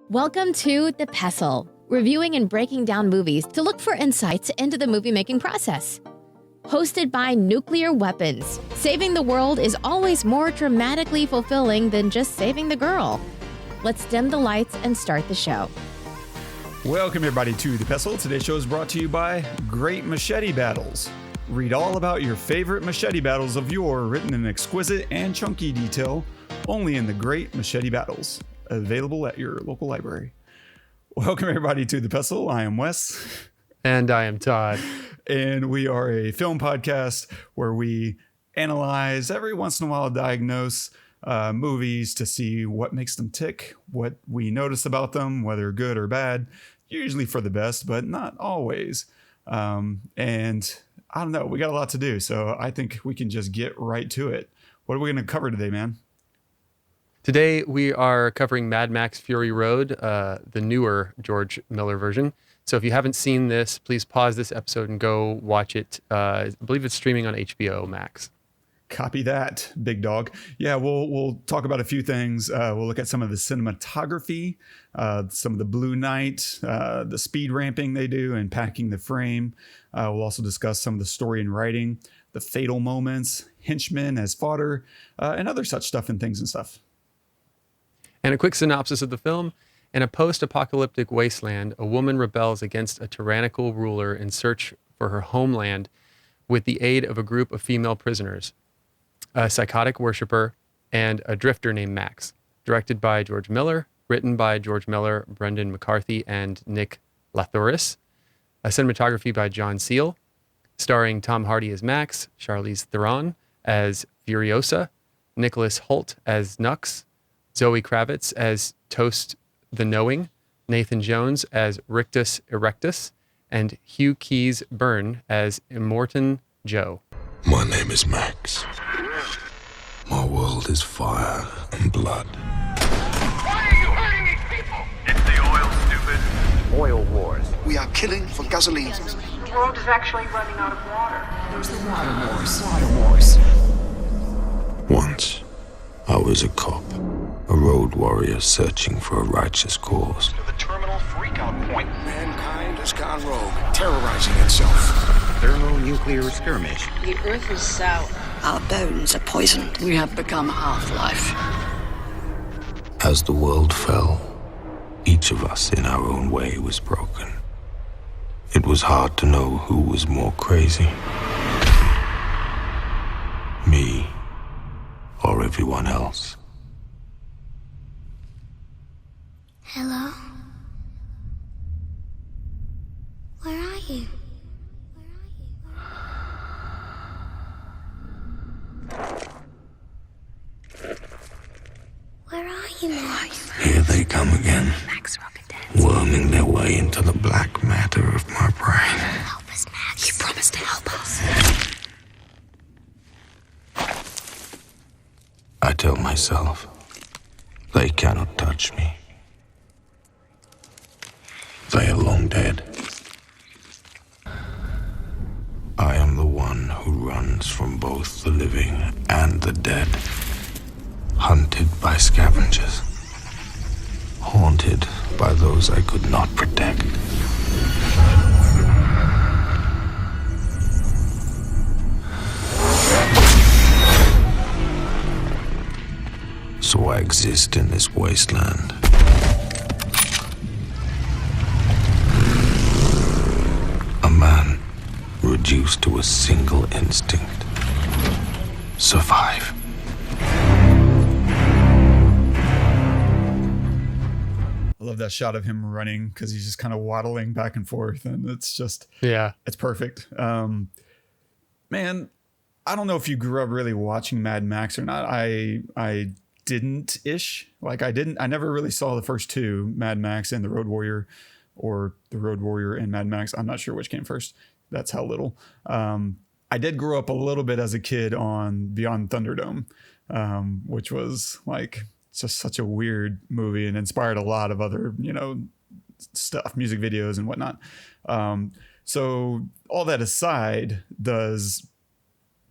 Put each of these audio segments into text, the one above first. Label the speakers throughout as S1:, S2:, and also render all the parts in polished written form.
S1: Welcome to The Pestle, reviewing and breaking down movies to look for insights into the movie-making process. Hosted by nuclear weapons, saving the world is always more dramatically fulfilling than just saving the girl. Let's dim the lights and start the show.
S2: Welcome everybody to The Pestle. Today's show is brought to you by Great Machete Battles. Read all about your favorite machete battles of yore written in exquisite and chunky detail only in the Great Machete Battles. Available at your local library. Welcome everybody to The Pestle. I am Wes.
S3: And I am Todd.
S2: And we are a film podcast where we analyze, every once in a while diagnose movies to see what makes them tick, what we notice about them, whether good or bad, usually for the best, but not always. And I don't know, we got a lot to do, so I think we can just get right to it. What are we going to cover today, man?
S3: Today we are covering Mad Max Fury Road, the newer George Miller version. So if you haven't seen this, please pause this episode and go watch it. I believe it's streaming on HBO Max.
S2: Copy that, big dog. Yeah, we'll talk about a few things. We'll look at some of the cinematography, some of the blue night, the speed ramping they do and packing the frame. We'll also discuss some of the story and writing, the fatal moments, henchmen as fodder, and other such stuff and things and stuff.
S3: And a quick synopsis of the film. In a post-apocalyptic wasteland, a woman rebels against a tyrannical ruler in search for her homeland with the aid of a group of female prisoners, a psychotic worshiper, and a drifter named Max. Directed by George Miller, written by George Miller, Brendan McCarthy, and Nick Lathouris. A cinematography by John Seale, starring Tom Hardy as Max, Charlize Theron as Furiosa, Nicholas Hoult as Nux, Zoe Kravitz as Toast the Knowing, Nathan Jones as Rictus Erectus, and Hugh Keays-Byrne as Immortan Joe.
S4: My name is Max. My world is fire and blood.
S5: Why are you hurting these people? It's the oil, stupid.
S6: Oil wars.
S7: We are killing for gasoline.
S8: The world is actually running out of water.
S9: There's the water wars. Water wars.
S4: Once, I was a cop, a road warrior searching for a righteous cause.
S5: To the terminal freakout point.
S7: Mankind has gone rogue, terrorizing itself.
S6: Thermonuclear skirmish.
S8: The earth is sour.
S9: Our bones are poisoned. We have become half-life.
S4: As the world fell, each of us in our own way was broken. It was hard to know who was more crazy. Me or everyone else.
S10: Hello? Where are you? Where are you, Max?
S4: Here they come again,
S9: Max Recommendation.
S4: worming their way into the black matter of my brain.
S10: Help us, Max.
S9: You promised to help us.
S4: I tell myself, they cannot touch me. They are long dead. I am the one who runs from both the living and the dead, hunted by scavengers, haunted by those I could not protect. So I exist in this wasteland. A man reduced to a single instinct. Survive.
S2: I love that shot of him running because he's just kind of waddling back and forth, and it's perfect. Man, I don't know if you grew up really watching Mad Max or not. I didn't-ish. I never really saw the first two, Mad Max and The Road Warrior, or The Road Warrior and Mad Max. I'm not sure which came first. That's how little. I did grow up a little bit as a kid on Beyond Thunderdome, which was like just such a weird movie and inspired a lot of other, stuff, music videos and whatnot. So all that aside, does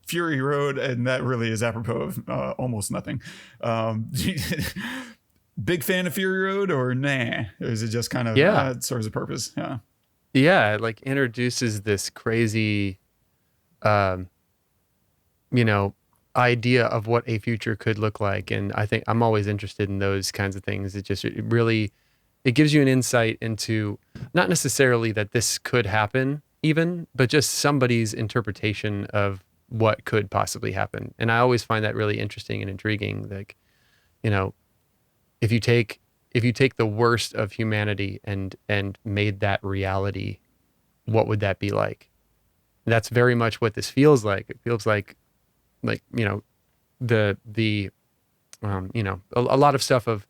S2: Fury Road, and that really is apropos of almost nothing. big fan of Fury Road, or nah? Or is it just kind of it serves a purpose? Yeah.
S3: Yeah, it like introduces this crazy, idea of what a future could look like, and I think I'm always interested in those kinds of things. It gives you an insight into not necessarily that this could happen, even, but just somebody's interpretation of what could possibly happen. And I always find that really interesting and intriguing. Like, if you take the worst of humanity and made that reality, what would that be like? That's very much what this feels like. It feels like a lot of stuff of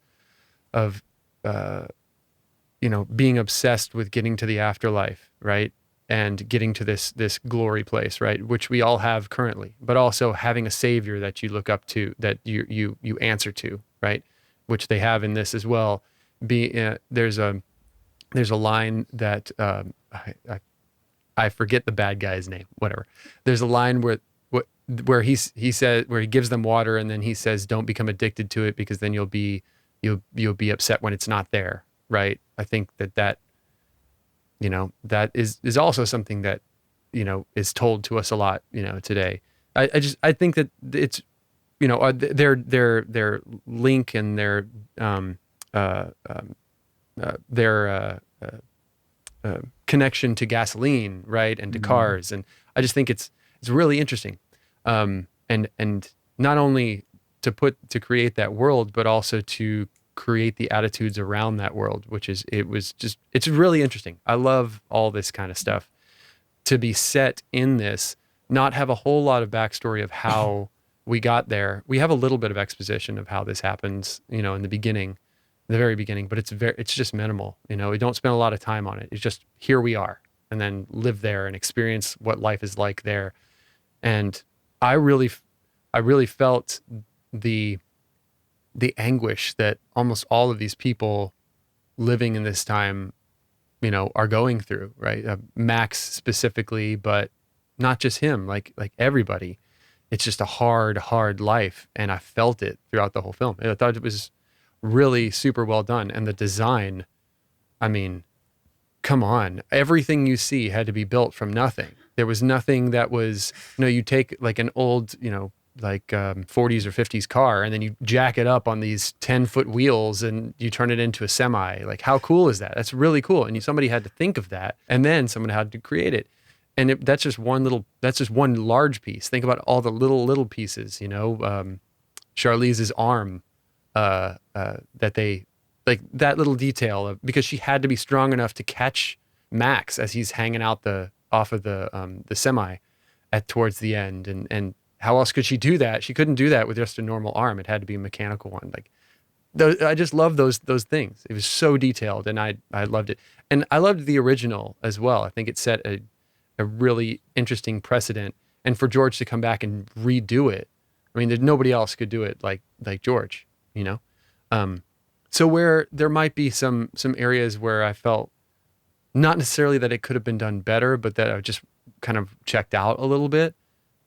S3: being obsessed with getting to the afterlife, right? And getting to this glory place, right? Which we all have currently, but also having a savior that you look up to, that you answer to, right? Which they have in this as well. There's a line that I forget the bad guy's name, whatever. There's a line where he gives them water, and then he says, "Don't become addicted to it, because then you'll be upset when it's not there." Right? I think that is also something that is told to us a lot today. I think that it's their link and their connection to gasoline, right, and to cars, and I just think it's really interesting, and not only to create that world, but also to create the attitudes around that world, it's really interesting. I love all this kind of stuff. To be set in this, not have a whole lot of backstory of how we got there. We have a little bit of exposition of how this happens, in the very beginning, but it's just minimal. We don't spend a lot of time on it. It's just, here we are, and then live there and experience what life is like there. And I really felt the anguish that almost all of these people living in this time, are going through, right? Max specifically, but not just him, like everybody. It's just a hard life. And I felt it throughout the whole film. I thought it was really super well done. And the design, I mean, come on. Everything you see had to be built from nothing. There was nothing that was, you take like an old, 40s or 50s car, and then you jack it up on these 10-foot wheels and you turn it into a semi. Like, how cool is that? That's really cool. And somebody had to think of that, and then someone had to create it. And that's just one large piece. Think about all the little pieces, Charlize's arm, that they, like that little detail of, because she had to be strong enough to catch Max as he's hanging out off of the semi towards the end. And how else could she do that? She couldn't do that with just a normal arm. It had to be a mechanical one. Like, I just love those things. It was so detailed, and I loved it. And I loved the original as well. I think it set a really interesting precedent. And for George to come back and redo it, I mean, nobody else could do it like George, So where there might be some areas where I felt not necessarily that it could have been done better, but that I just kind of checked out a little bit.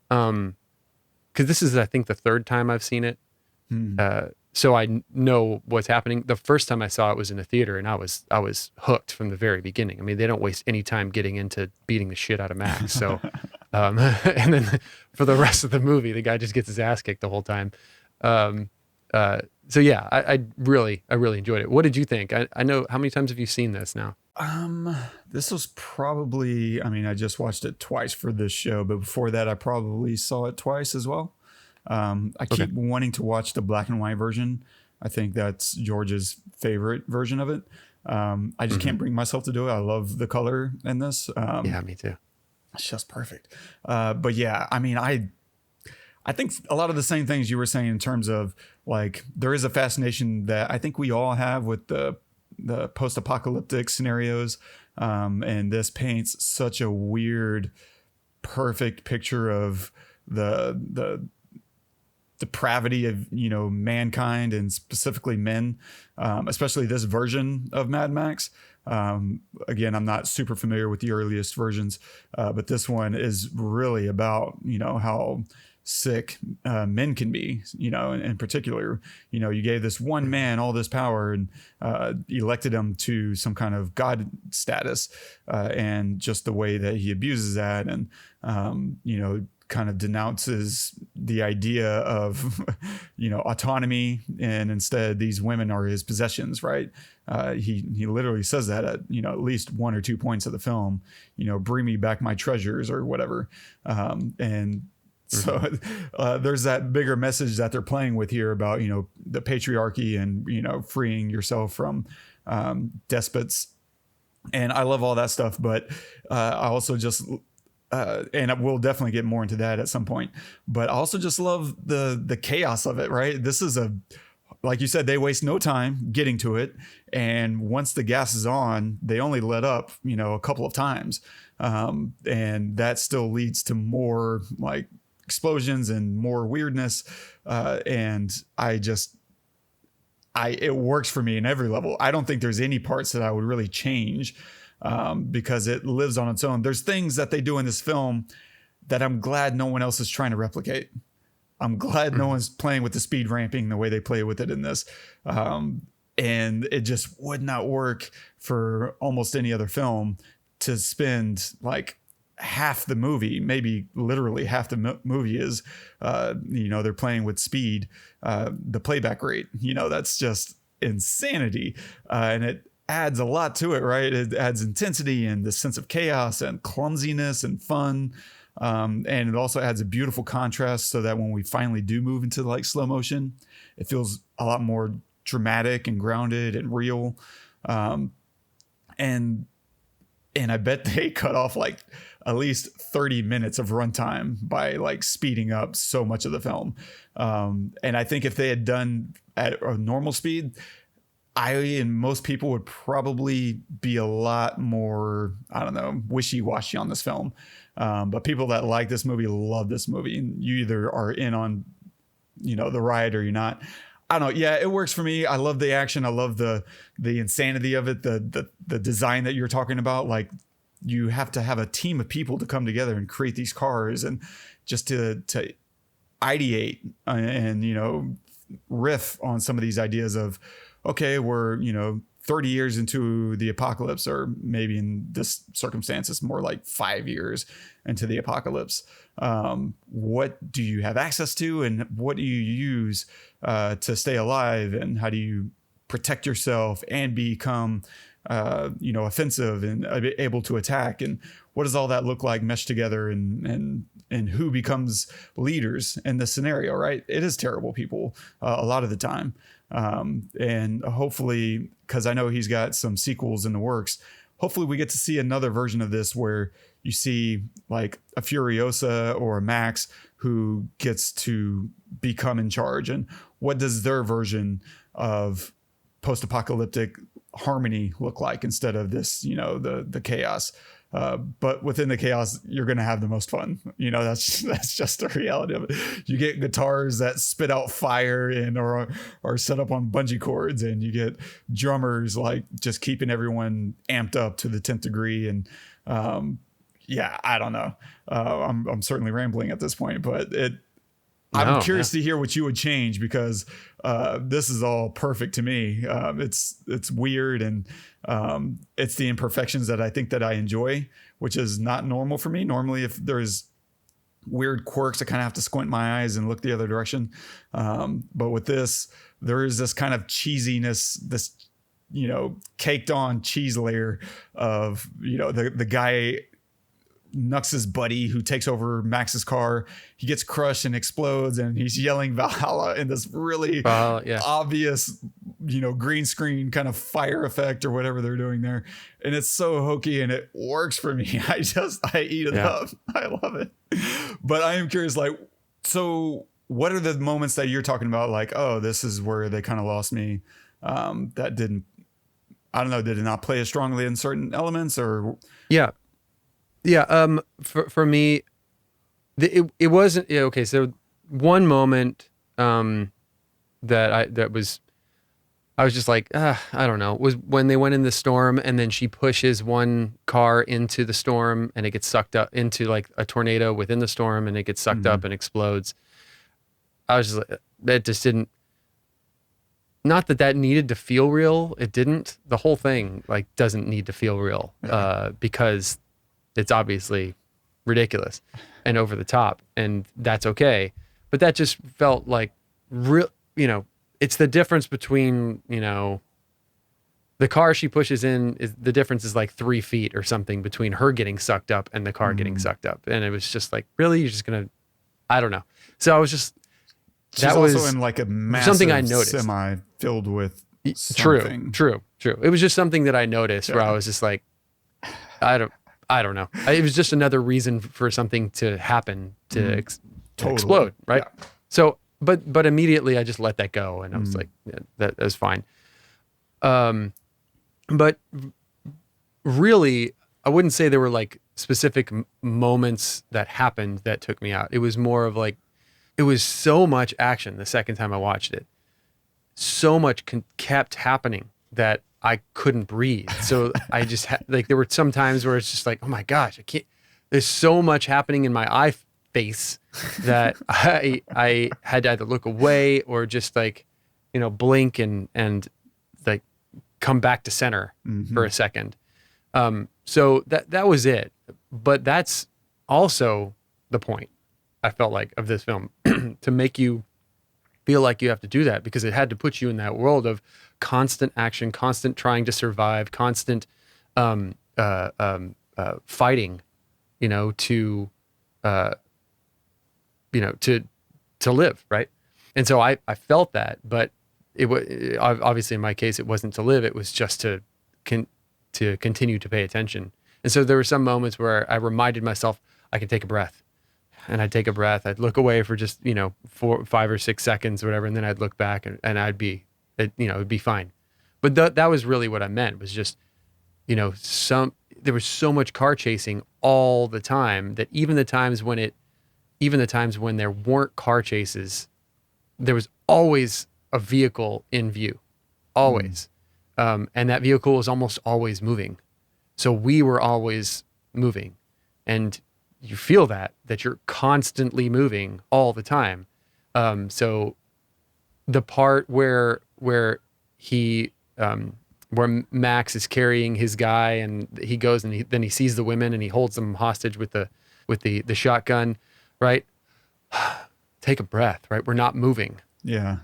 S3: Because this is, I think, the third time I've seen it. So I know what's happening. The first time I saw it was in a theater, and I was hooked from the very beginning. I mean, they don't waste any time getting into beating the shit out of Max. So, and then for the rest of the movie, the guy just gets his ass kicked the whole time. So yeah, I really enjoyed it. What did you think? I know, how many times have you seen this now?
S2: This was probably, I just watched it twice for this show, but before that, I probably saw it twice as well. I keep wanting to watch the black and white version. I think that's George's favorite version of it. I just can't bring myself to do it. I love the color in this.
S3: Yeah, me too.
S2: It's just perfect. But yeah, I think a lot of the same things you were saying in terms of, like, there is a fascination that I think we all have with the post-apocalyptic scenarios. And this paints such a weird, perfect picture of the depravity of, mankind, and specifically men, especially this version of Mad Max. Again, I'm not super familiar with the earliest versions, but this one is really about, how sick men can be, in particular. You gave this one man all this power and elected him to some kind of god status, and just the way that he abuses that, and kind of denounces the idea of autonomy, and instead these women are his possessions, right? He literally says that at least 1 or 2 points of the film, bring me back my treasures or whatever. And so there's that bigger message that they're playing with here about the patriarchy and freeing yourself from despots, and I love all that stuff. But I also just and we'll definitely get more into that at some point, but I also just love the chaos of it, right? This is like you said, they waste no time getting to it. And once the gas is on, they only let up, a couple of times. And that still leads to more like explosions and more weirdness. And it works for me in every level. I don't think there's any parts that I would really change, because it lives on its own. There's things that they do in this film that I'm glad no one else is trying to replicate. I'm glad no one's playing with the speed ramping the way they play with it in this. And it just would not work for almost any other film to spend like half the movie, maybe literally half the movie is, they're playing with speed, the playback rate, that's just insanity. And it adds a lot to it, right? It adds intensity and the sense of chaos and clumsiness and fun. And it also adds a beautiful contrast so that when we finally do move into like slow motion, it feels a lot more dramatic and grounded and real. And I bet they cut off like at least 30 minutes of runtime by like speeding up so much of the film. And I think if they had done at a normal speed, I and most people would probably be a lot more, wishy-washy on this film. But people that like this movie love this movie, and you either are in on, the ride or you're not. I don't know. Yeah, it works for me. I love the action. I love the insanity of it. The design that you're talking about. Like, you have to have a team of people to come together and create these cars, and just to ideate and riff on some of these ideas of, okay, we're 30 years into the apocalypse, or maybe in this circumstance, it's more like 5 years into the apocalypse. What do you have access to, and what do you use to stay alive, and how do you protect yourself and become offensive and able to attack, and what does all that look like meshed together, and who becomes leaders in this scenario, right? It is terrible people a lot of the time. And hopefully, because I know he's got some sequels in the works, hopefully we get to see another version of this where you see like a Furiosa or a Max who gets to become in charge, and what does their version of post-apocalyptic harmony look like instead of this, the chaos. But within the chaos, you're going to have the most fun. That's just the reality of it. You get guitars that spit out fire and or are set up on bungee cords, and you get drummers like just keeping everyone amped up to the 10th degree. And I don't know. I'm certainly rambling at this point, but I'm curious to hear what you would change, because this is all perfect to me. It's weird, and it's the imperfections that I think that I enjoy, which is not normal for me. Normally, if there's weird quirks, I kind of have to squint my eyes and look the other direction. But with this, there is this kind of cheesiness, this caked on cheese layer of the guy Nux's buddy who takes over Max's car. He gets crushed and explodes, and he's yelling Valhalla in this really obvious, green screen kind of fire effect or whatever they're doing there. And it's so hokey, and it works for me. I eat it up. I love it. But I am curious, like, so what are the moments that you're talking about? Like, oh, this is where they kind of lost me. That didn't, I don't know, did it not play as strongly in certain elements, or? Yeah. For me, it wasn't okay. So one moment that was
S3: I was just like, I don't know. It was when they went in the storm and then she pushes one car into the storm and it gets sucked up into like a tornado within the storm and it gets sucked up and explodes. I was just like, that just didn't, not that needed to feel real. It didn't. The whole thing like doesn't need to feel real because it's obviously ridiculous and over the top, and that's okay. But that just felt like real, it's the difference between, the car she pushes in is the difference is like 3 feet or something between her getting sucked up and the car getting sucked up. And it was just like, really? You're just going to, I don't know. So I was just,
S2: She's also in like a massive
S3: something I noticed.
S2: semi filled with something.
S3: True. It was just something that I noticed where I was just like, I don't know. It was just another reason for something to happen to explode, right? Yeah. So, but immediately I just let that go, and I was like, yeah, that was fine. But really, I wouldn't say there were like specific moments that happened that took me out. It was more of like, it was so much action the second time I watched it. So much kept happening that I couldn't breathe. So I just like, there were some times where it's just like, oh my gosh, I can't, there's so much happening in my eye face that I had to either look away or just like, blink and like come back to center for a second. So that was it. But that's also the point, I felt like, of this film, to make you feel like you have to do that, because it had to put you in that world of constant action, constant trying to survive, constant fighting, to live, right? And so I felt that, but it was obviously in my case it wasn't to live; it was just to continue to pay attention. And so there were some moments where I reminded myself I could take a breath. And I'd take a breath. I'd look away for just 4, 5 or 6 seconds, or whatever, and then I'd look back, and it'd be fine. But that was really what I meant. Was just there was so much car chasing all the time that even the times when there weren't car chases, there was always a vehicle in view, always, and that vehicle was almost always moving. So we were always moving, and you feel that you're constantly moving all the time. So the part where he, where Max is carrying his guy and he goes and then he sees the women and he holds them hostage with the shotgun, right? Take a breath, right? We're not moving.
S2: Yeah.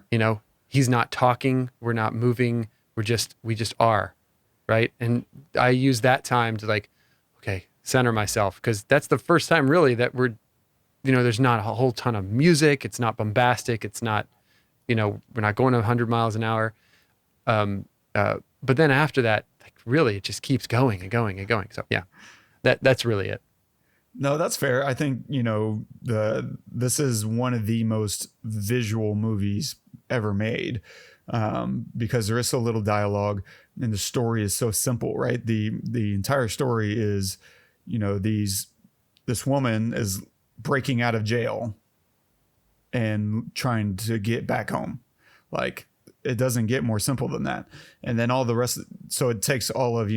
S3: He's not talking. We're not moving. We just are, right? And I use that time to like, okay, center myself, because that's the first time really that we're, there's not a whole ton of music. It's not bombastic. It's not, we're not going 100 miles an hour. But then after that, like really, it just keeps going and going and going. So yeah, that's really it.
S2: No, that's fair. I think, this is one of the most visual movies ever made, because there is so little dialogue and the story is so simple, right? The entire story is, this woman is breaking out of jail and trying to get back home. Like, it doesn't get more simple than that. And then all the rest, so it takes all of,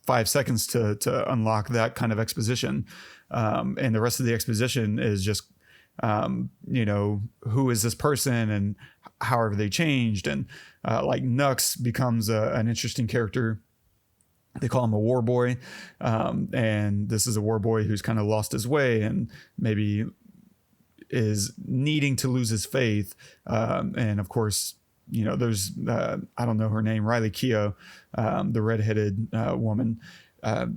S2: 5 seconds to unlock that kind of exposition. And the rest of the exposition is just, who is this person and how have they changed? And like Nux becomes an interesting character. They call him a war boy. And this is a war boy who's kind of lost his way and maybe is needing to lose his faith. And of course, there's, I don't know her name, Riley Keough, the redheaded woman,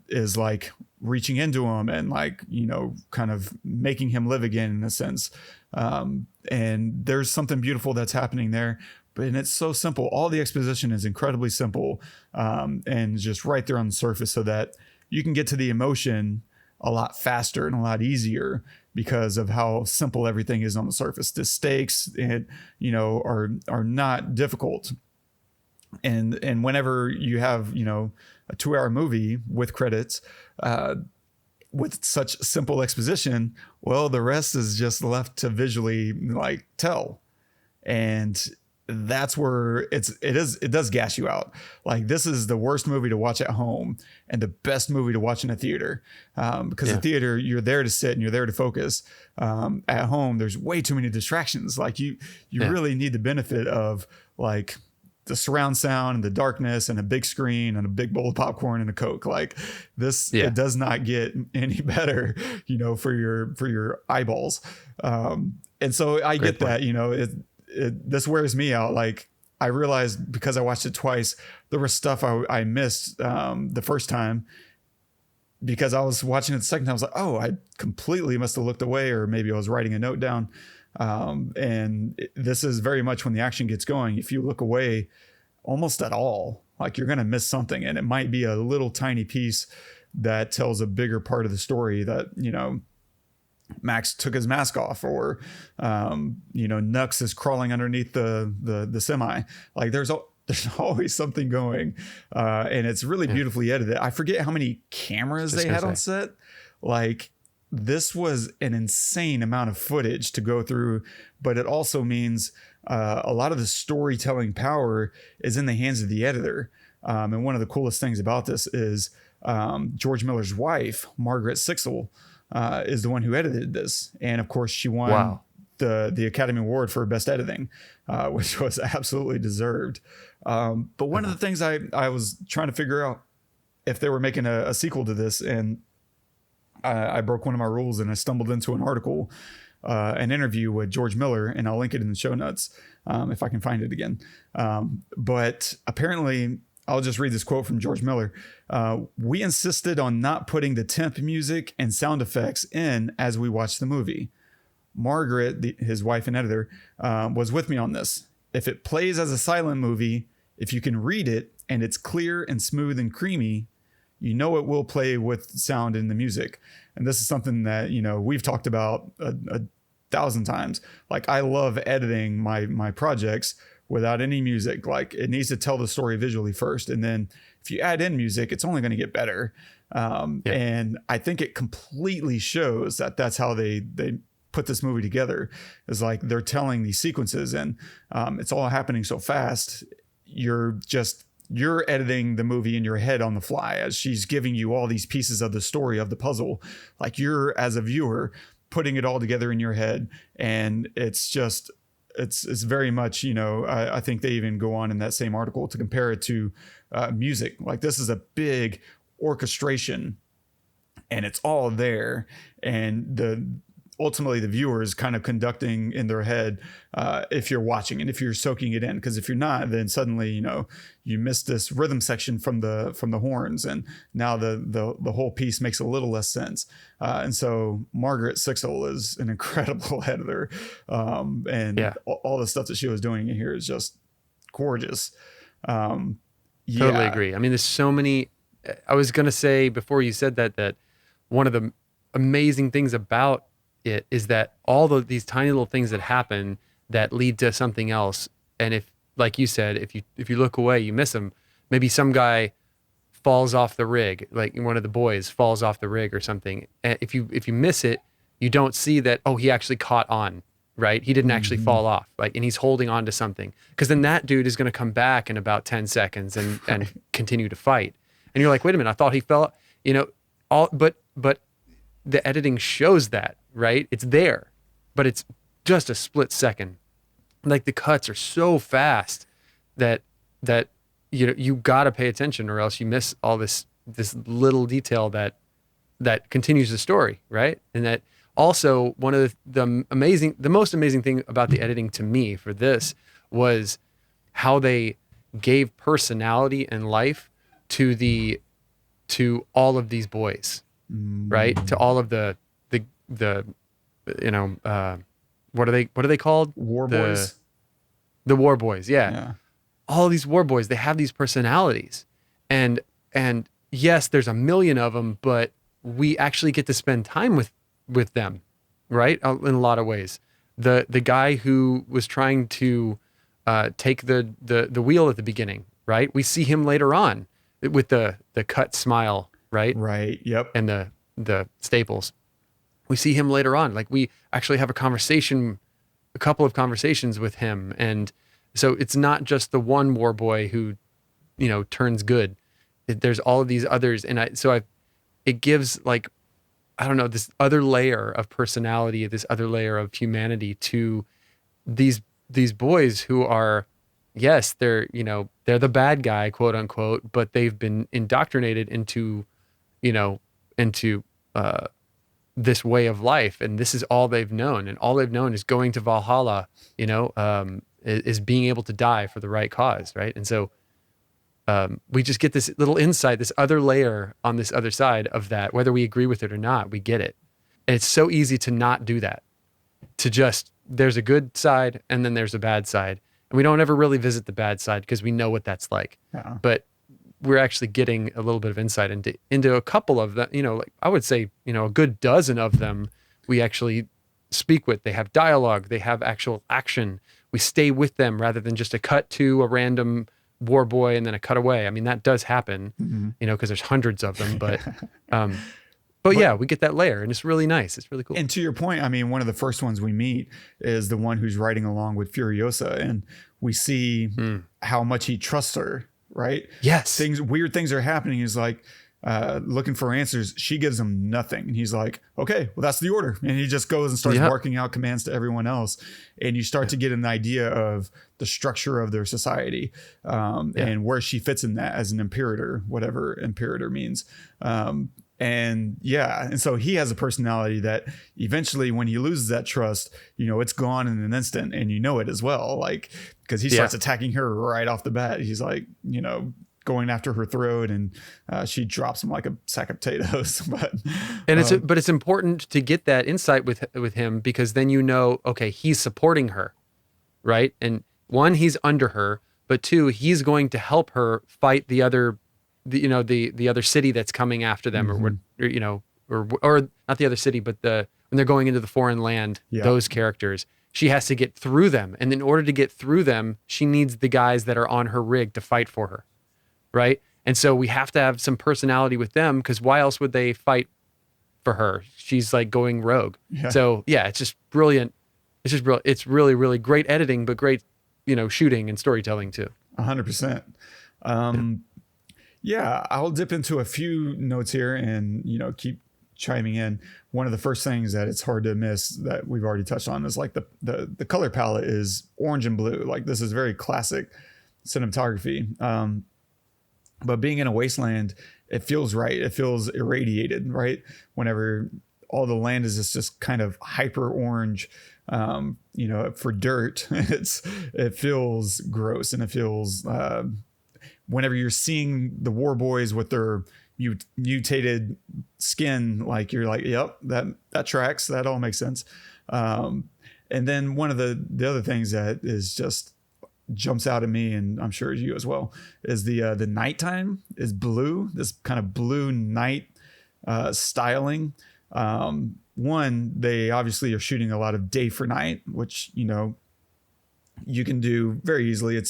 S2: is like reaching into him and like, kind of making him live again in a sense. And there's something beautiful that's happening there. And it's so simple. All the exposition is incredibly simple, and just right there on the surface, so that you can get to the emotion a lot faster and a lot easier because of how simple everything is on the surface. The stakes and are not difficult. And whenever you have a 2-hour movie with credits, with such simple exposition, well, the rest is just left to visually like tell. And that's where it does gas you out. Like, this is the worst movie to watch at home and the best movie to watch in a theater, because the theater, you're there to sit and you're there to focus. At home, there's way too many distractions. Like, you really need the benefit of like the surround sound and the darkness and a big screen and a big bowl of popcorn and a Coke. Like this, it does not get any better, for your eyeballs. And so I get that, this wears me out. Like, I realized because I watched it twice, there was stuff I missed the first time because I was watching it the second time. I was like, oh, I completely must have looked away, or maybe I was writing a note down. And this is very much when the action gets going. If you look away almost at all, like, you're going to miss something, and it might be a little tiny piece that tells a bigger part of the story that, Max took his mask off, or, Nux is crawling underneath the semi. Like, there's always something going, and it's really beautifully edited. I forget how many cameras they had on set. Like, this was an insane amount of footage to go through, but it also means a lot of the storytelling power is in the hands of the editor. And one of the coolest things about this is George Miller's wife, Margaret Sixel, is the one who edited this. And of course, she won the Academy Award for Best Editing, which was absolutely deserved. But one of the things I was trying to figure out if they were making a sequel to this, and I broke one of my rules and I stumbled into an article, an interview with George Miller, and I'll link it in the show notes if I can find it again. But apparently, I'll just read this quote from George Miller. We insisted on not putting the temp music and sound effects in as we watched the movie. Margaret, his wife and editor, was with me on this. If it plays as a silent movie, if you can read it and it's clear and smooth and creamy, it will play with sound in the music. And this is something that, we've talked about a 1,000 times. Like, I love editing my projects without any music. Like, it needs to tell the story visually first. And then if you add in music, it's only going to get better. And I think it completely shows that that's how they put this movie together. Is like, they're telling these sequences, and it's all happening so fast. You're editing the movie in your head on the fly as she's giving you all these pieces of the story of the puzzle. Like, you're, as a viewer, putting it all together in your head. And it's just, it's very much, I think they even go on in that same article to compare it to music. Like, this is a big orchestration and it's all there. And ultimately the viewer is kind of conducting in their head if you're watching and if you're soaking it in. Because if you're not, then suddenly you miss this rhythm section from the horns, and now the whole piece makes a little less sense. And so Margaret Sixel is an incredible editor, and all the stuff that she was doing in here is just gorgeous.
S3: Totally agree. I mean, there's so many. I was gonna say before you said that one of the amazing things about it is that all these tiny little things that happen that lead to something else. And if, like you said, if you look away, you miss them. Maybe some guy falls off the rig, like one of the boys falls off the rig or something. And if you miss it, you don't see that, oh, he actually caught on, right? He didn't actually fall off, and he's holding on to something. Because then that dude is going to come back in about 10 seconds and continue to fight. And you're like, wait a minute, I thought he fell, but the editing shows that, right? It's there, but it's just a split second. Like, the cuts are so fast that you got to pay attention, or else you miss all this little detail that continues the story, right? And that also, one of the most amazing thing about the editing to me for this was how they gave personality and life to all of these boys. Right, to all of the what are they called?
S2: War boys.
S3: The war boys, yeah. All these war boys, they have these personalities, and yes, there's a million of them, but we actually get to spend time with them, right? In a lot of ways. The guy who was trying to take the wheel at the beginning, right? We see him later on with the cut smile. Right.
S2: Yep.
S3: And the staples. We see him later on. Like, we actually have a couple of conversations with him. And So it's not just the one war boy who, turns good. There's all of these others. And it gives like, I don't know, this other layer of personality, this other layer of humanity to these boys who are, yes, they're the bad guy, quote unquote, but they've been indoctrinated into this way of life. And this is all they've known. And all they've known is going to Valhalla, is being able to die for the right cause. Right. And so we just get this little insight, this other layer on this other side of that, whether we agree with it or not, we get it. And it's so easy to not do that, to just, there's a good side and then there's a bad side. And we don't ever really visit the bad side because we know what that's like. Yeah. But we're actually getting a little bit of insight into a couple of them, like I would say, a good dozen of them we actually speak with. They have dialogue, they have actual action. We stay with them rather than just a cut to a random war boy and then a cutaway. I mean, that does happen, because there's hundreds of them, but yeah, we get that layer and it's really nice. It's really cool.
S2: And to your point, I mean, one of the first ones we meet is the one who's riding along with Furiosa, and we see how much he trusts her, right?
S3: Yes.
S2: Weird things are happening. He's like, looking for answers. She gives him nothing. And he's like, okay, well, that's the order. And he just goes and starts barking out commands to everyone else. And you start to get an idea of the structure of their society, and where she fits in that as an imperator, whatever imperator means. And so he has a personality that eventually when he loses that trust, it's gone in an instant, and it as well, like, because he starts attacking her right off the bat. He's like, going after her throat, and she drops him like a sack of potatoes. But
S3: it's important to get that insight with him, because then okay, he's supporting her, right? And one, he's under her, but two, he's going to help her fight the other, the other city that's coming after them, or not the other city, but when they're going into the foreign land, those characters. She has to get through them, and in order to get through them, she needs the guys that are on her rig to fight for her. Right. And so we have to have some personality with them, because why else would they fight for her? She's like going rogue. Yeah. So it's just brilliant. It's just brilliant. It's really, really great editing, but great, shooting and storytelling too.
S2: 100%. I'll dip into a few notes here and, keep chiming in. One of the first things that it's hard to miss that we've already touched on is like the color palette is orange and blue. Like, this is very classic cinematography. But being in a wasteland, it feels right. It feels irradiated, right? Whenever all the land is just kind of hyper orange, for dirt, it feels gross, and it feels, whenever you're seeing the war boys with their mutated skin, like, you're like, yep, that tracks. That all makes sense. And then one of the other things that is just jumps out at me, and I'm sure you as well, is the nighttime is blue, this kind of blue night styling. One, they obviously are shooting a lot of day for night, which you can do very easily.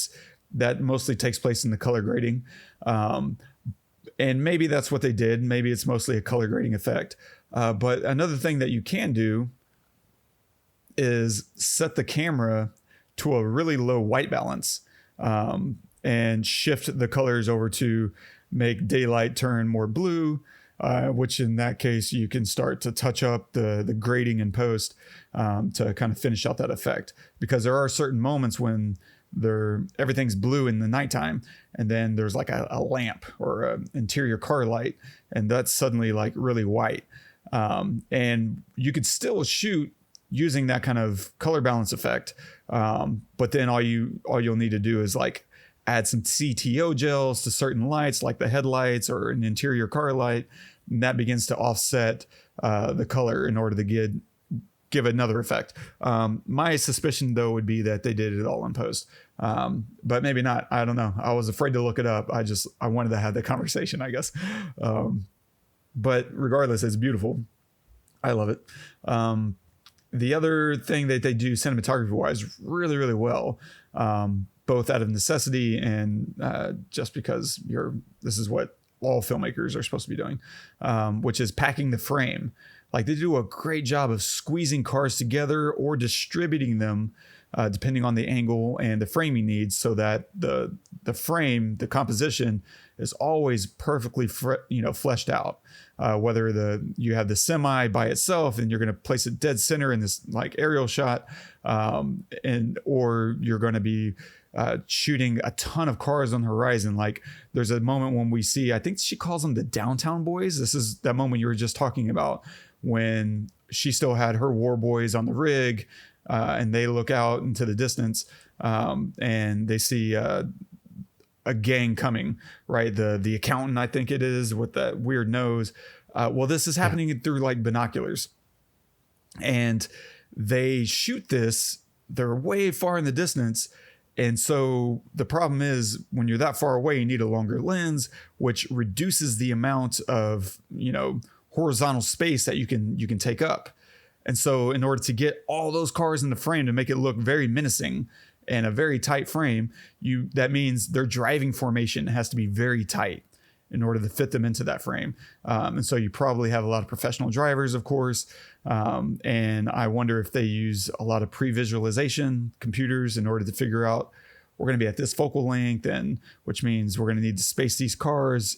S2: That mostly takes place in the color grading, and maybe that's what they did. Maybe it's mostly a color grading effect, but another thing that you can do is set the camera to a really low white balance, and shift the colors over to make daylight turn more blue, which in that case you can start to touch up the grading in post, to kind of finish out that effect, because there are certain moments when everything's blue in the nighttime, and then there's like a lamp or an interior car light, and that's suddenly like really white, and you could still shoot using that kind of color balance effect. But then all you'll need to do is like add some CTO gels to certain lights, like the headlights or an interior car light. And that begins to offset the color in order to give another effect. My suspicion though would be that they did it all in post, but maybe not. I don't know. I was afraid to look it up. I wanted to have the conversation, I guess. But regardless, it's beautiful. I love it. The other thing that they do cinematography wise really, really well, both out of necessity and just because this is what all filmmakers are supposed to be doing, which is packing the frame. Like, they do a great job of squeezing cars together or distributing them depending on the angle and the framing needs, so that the frame, the composition is always perfectly fleshed out. Whether you have the semi by itself and you're going to place it dead center in this like aerial shot, or you're going to be shooting a ton of cars on the horizon. Like there's a moment when we see, I think she calls them the downtown boys. This is that moment you were just talking about when she still had her war boys on the rig, and they look out into the distance, and they see a gang coming, right? The accountant, I think it is, with that weird nose. Well, this is happening through like binoculars, and they shoot this. They're way far in the distance. And so the problem is when you're that far away, you need a longer lens, which reduces the amount of, horizontal space that you can take up. And so in order to get all those cars in the frame to make it look very menacing and a very tight frame, that means their driving formation has to be very tight in order to fit them into that frame. And so you probably have a lot of professional drivers, of course. And I wonder if they use a lot of pre-visualization computers in order to figure out we're going to be at this focal length, and which means we're going to need to space these cars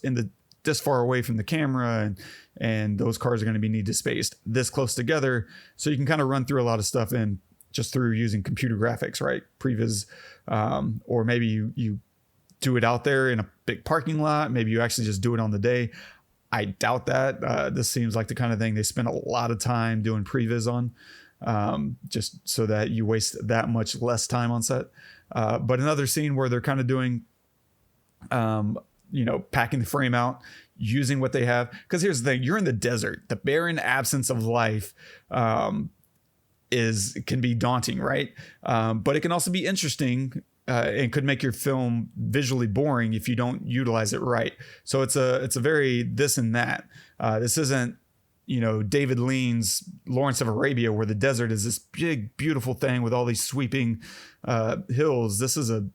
S2: this far away from the camera, and those cars are going to need to spaced this close together. So you can kind of run through a lot of stuff in just through using computer graphics, right? Previs, or maybe you do it out there in a big parking lot. Maybe you actually just do it on the day. I doubt that. This seems like the kind of thing they spend a lot of time doing previs on, just so that you waste that much less time on set. But another scene where they're kind of doing, packing the frame out, using what they have. Because here's the thing, you're in the desert. The barren absence of life can be daunting, right? But it can also be interesting, and could make your film visually boring if you don't utilize it right. So it's a very this and that. This isn't, David Lean's Lawrence of Arabia, where the desert is this big, beautiful thing with all these sweeping hills. This isn't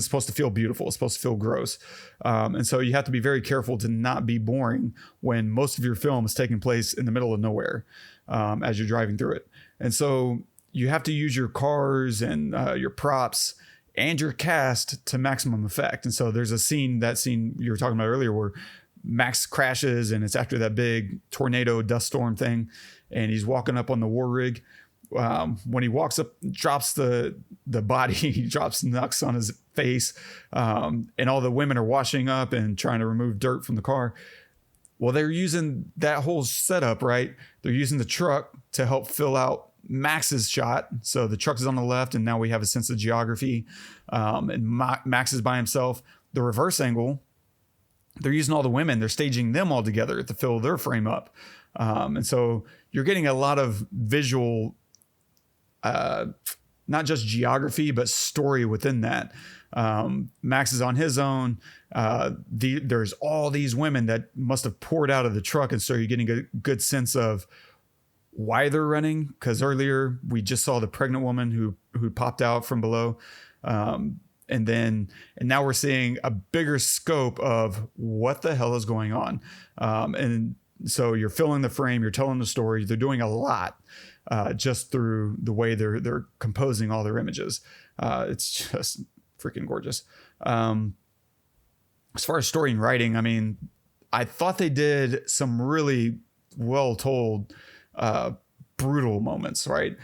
S2: supposed to feel beautiful. It's supposed to feel gross. And so you have to be very careful to not be boring when most of your film is taking place in the middle of nowhere, as you're driving through it. And so you have to use your cars and your props and your cast to maximum effect. And so there's that scene you were talking about earlier where Max crashes, and it's after that big tornado dust storm thing, and he's walking up on the war rig. When he walks up, drops the body, he drops Nux on his face, and all the women are washing up and trying to remove dirt from the car. Well, they're using that whole setup, right? They're using the truck to help fill out Max's shot. So the truck is on the left, and now we have a sense of geography, and Max is by himself. The reverse angle, they're using all the women, they're staging them all together to fill their frame up. And so you're getting a lot of visual, not just geography, but story within that. Max is on his own. There's all these women that must have poured out of the truck. And so you're getting a good sense of why they're running. Because earlier we just saw the pregnant woman who popped out from below. And now we're seeing a bigger scope of what the hell is going on. And so you're filling the frame, you're telling the story, they're doing a lot, just through the way they're composing all their images. It's just freaking gorgeous. As far as story and writing, I mean, I thought they did some really well told, brutal moments, right?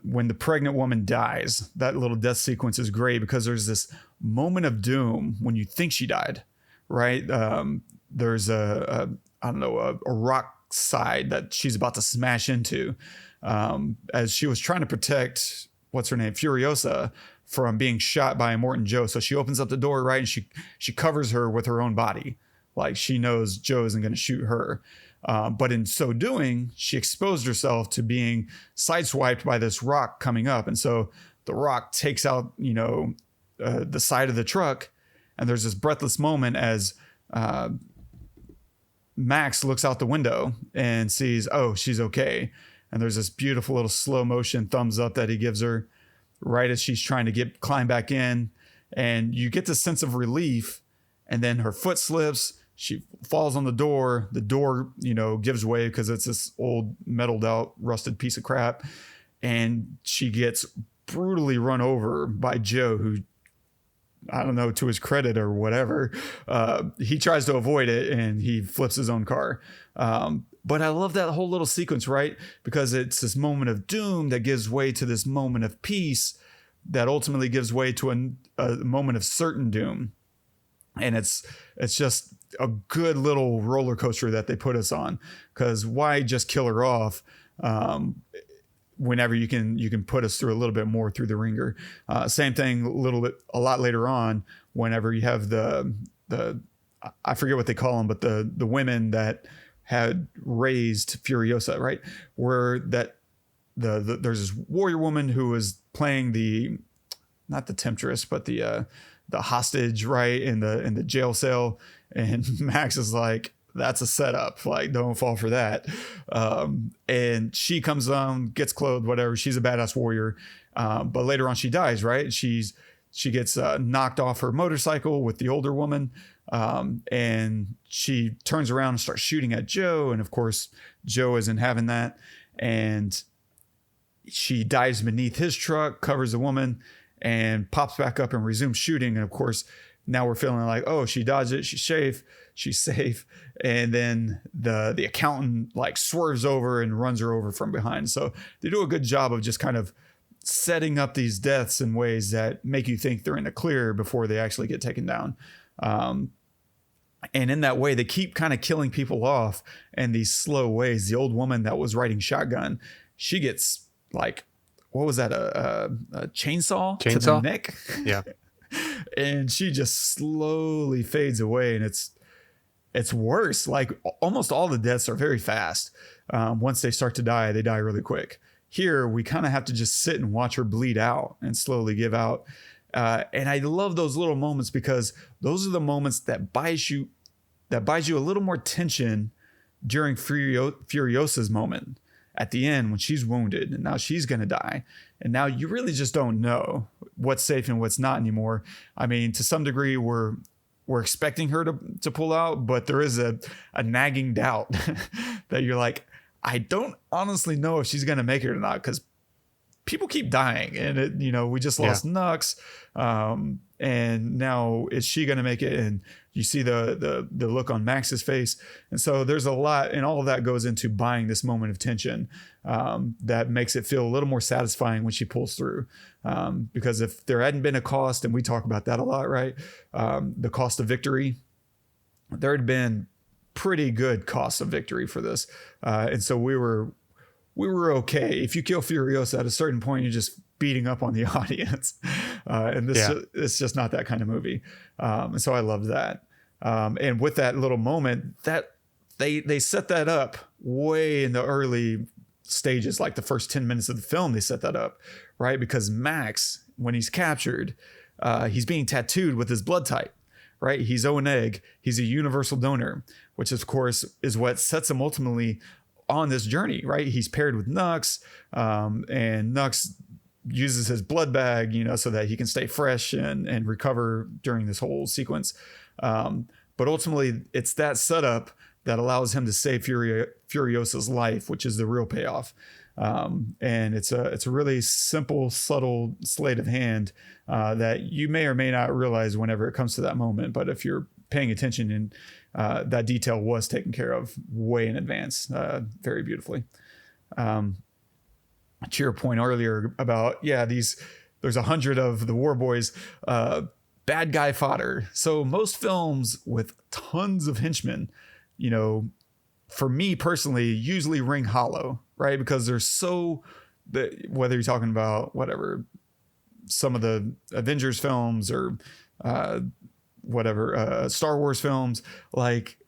S2: When the pregnant woman dies, that little death sequence is great because there's this moment of doom when you think she died, right? There's a rock side that she's about to smash into, as she was trying to protect, what's her name, Furiosa, from being shot by Immortan Joe. So she opens up the door, right? And she covers her with her own body. Like she knows Joe isn't going to shoot her. But in so doing, she exposed herself to being sideswiped by this rock coming up. And so the rock takes out, the side of the truck. And there's this breathless moment as Max looks out the window and sees, oh, she's okay. And there's this beautiful little slow motion thumbs up that he gives her right as she's trying to climb back in. And you get this sense of relief. And then her foot slips. She falls on the door. The door, gives way because it's this old metalled out, rusted piece of crap. and she gets brutally run over by Joe, who, I don't know, to his credit or whatever, he tries to avoid it and he flips his own car. But I love that whole little sequence, right? Because it's this moment of doom that gives way to this moment of peace that ultimately gives way to a moment of certain doom. And it's just a good little roller coaster that they put us on, because why just kill her off whenever you can put us through a little bit more through the ringer. Same thing a lot later on, whenever you have the I forget what they call them, but the women that had raised Furiosa, right? Where that there's this warrior woman who was playing not the temptress, but the hostage, right, in the jail cell, and Max is like, that's a setup, like, don't fall for that. And she comes on, gets clothed, whatever, she's a badass warrior, but later on she dies, right? She gets knocked off her motorcycle with the older woman, and she turns around and starts shooting at Joe, and of course Joe isn't having that, and she dives beneath his truck, covers the woman, and pops back up and resumes shooting. And of course, now we're feeling like, oh, she dodged it, she's safe. And then the accountant like swerves over and runs her over from behind. So they do a good job of just kind of setting up these deaths in ways that make you think they're in the clear before they actually get taken down. And in that way, they keep kind of killing people off in these slow ways. The old woman that was riding shotgun, she gets like, what was that? A chainsaw to the neck?
S3: Yeah.
S2: And she just slowly fades away, and it's worse. Like almost all the deaths are very fast. Once they start to die, they die really quick. Here, we kind of have to just sit and watch her bleed out and slowly give out. And I love those little moments, because those are the moments that buys you a little more tension during Furiosa's moment at the end, when she's wounded and now she's going to die. And now you really just don't know what's safe and what's not anymore. I mean, to some degree, we're expecting her to pull out, but there is a nagging doubt that you're like, I don't honestly know if she's going to make it or not, because people keep dying, and we just lost Nux, and now is she going to make it? And you see the look on Max's face, and so there's a lot, and all of that goes into buying this moment of tension that makes it feel a little more satisfying when she pulls through. Because if there hadn't been a cost, and we talk about that a lot, right? The cost of victory, there had been pretty good costs of victory for this, and so we were okay. If you kill Furiosa at a certain point, you're just beating up on the audience. And it's just not that kind of movie. And so I love that. And with that little moment, that they set that up way in the early stages, like the first 10 minutes of the film, they set that up, right? Because Max, when he's captured, he's being tattooed with his blood type, right? He's O and egg. He's a universal donor, which of course is what sets him ultimately on this journey, right? He's paired with Nux, and Nux uses his blood bag, so that he can stay fresh and recover during this whole sequence. But ultimately, it's that setup that allows him to save Furiosa's life, which is the real payoff. And it's a really simple, subtle sleight of hand that you may or may not realize whenever it comes to that moment. But if you're paying attention, and that detail was taken care of way in advance, very beautifully. To your point earlier about, there's 100 of the war boys, bad guy fodder. So most films with tons of henchmen, for me personally, usually ring hollow, right? Because they're whether you're talking about whatever, some of the Avengers films or Star Wars films, like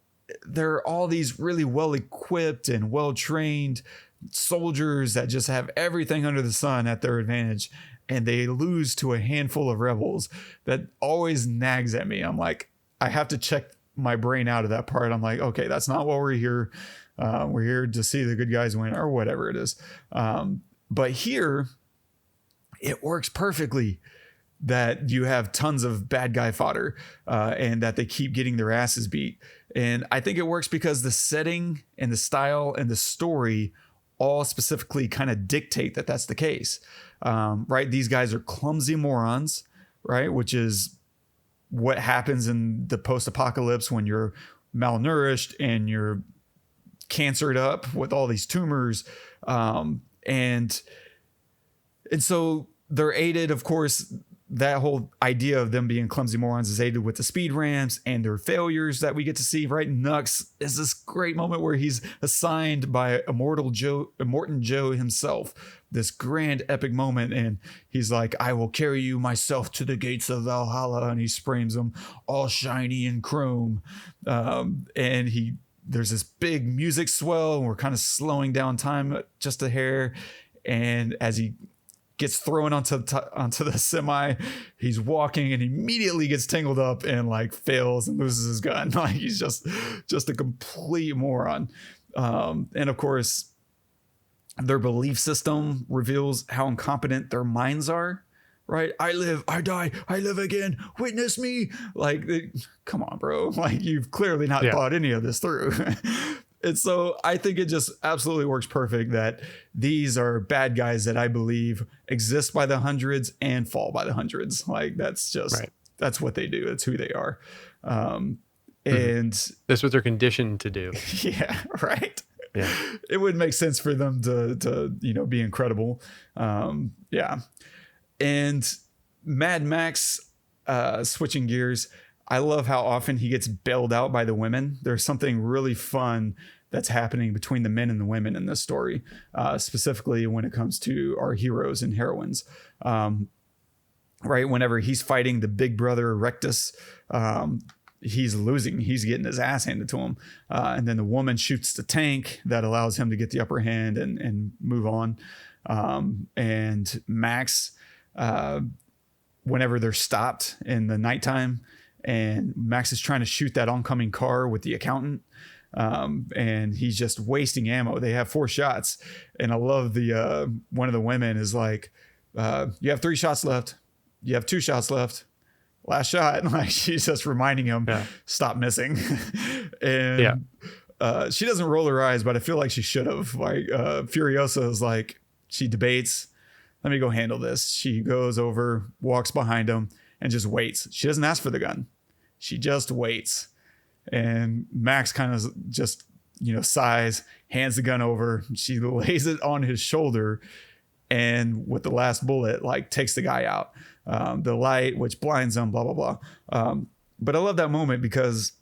S2: they're all these really well equipped and well trained soldiers that just have everything under the sun at their advantage, and they lose to a handful of rebels. That always nags at me. I'm like, I have to check my brain out of that part. I'm like, okay, that's not what we're here. We're here to see the good guys win, or whatever it is. But here it works perfectly that you have tons of bad guy fodder, and that they keep getting their asses beat. And I think it works because the setting and the style and the story all specifically kind of dictate that that's the case, right? These guys are clumsy morons, right? Which is what happens in the post-apocalypse when you're malnourished and you're cancered up with all these tumors. And so they're aided, of course, that whole idea of them being clumsy morons is aided with the speed ramps and their failures that we get to see, right? Nux is this great moment where he's assigned by Immortan Joe himself, this grand epic moment. And he's like, I will carry you myself to the gates of Valhalla. And he sprays them all shiny and chrome. And there's this big music swell and we're kind of slowing down time just a hair. And as he gets thrown onto the semi, he's walking and immediately gets tangled up and like fails and loses his gun. Like he's just a complete moron. And of course, their belief system reveals how incompetent their minds are. Right? I live, I die, I live again. Witness me. Like, come on, bro. Like you've clearly not thought any of this through. And so I think it just absolutely works perfect that these are bad guys that I believe exist by the hundreds and fall by the hundreds. Like that's just, that's what they do. It's who they are. And
S3: that's what they're conditioned to do.
S2: Yeah. Right.
S3: Yeah.
S2: It would make sense for them to be incredible. Yeah. And Mad Max, switching gears, I love how often he gets bailed out by the women. There's something really fun that's happening between the men and the women in this story, specifically when it comes to our heroes and heroines. Right? Whenever he's fighting the big brother Erectus, he's losing. He's getting his ass handed to him. And then the woman shoots the tank that allows him to get the upper hand and move on. And Max, whenever they're stopped in the nighttime, and Max is trying to shoot that oncoming car with the accountant. And he's just wasting ammo. They have 4 shots. And I love one of the women is like, you have 3 shots left. You have 2 shots left. Last shot. Like she's just reminding him, stop missing. And she doesn't roll her eyes, but I feel like she should have. Like Furiosa is like, she debates, let me go handle this. She goes over, walks behind him, and just waits. She doesn't ask for the gun. She just waits. And Max kind of just, sighs, hands the gun over. She lays it on his shoulder. And with the last bullet, like takes the guy out. The light, which blinds him, blah, blah, blah. But I love that moment because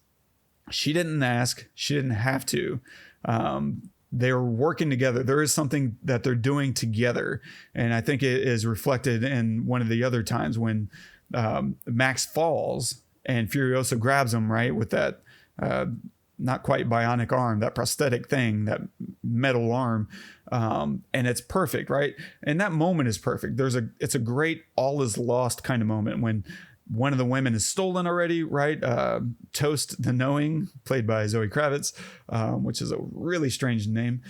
S2: she didn't ask. She didn't have to. They were working together. There is something that they're doing together. And I think it is reflected in one of the other times when Max falls and Furiosa grabs him, right, with that not quite bionic arm, that prosthetic thing, that metal arm. And it's perfect, right? And that moment is perfect. It's a great all is lost kind of moment when one of the women is stolen already, right? Toast the Knowing, played by Zoe Kravitz, which is a really strange name.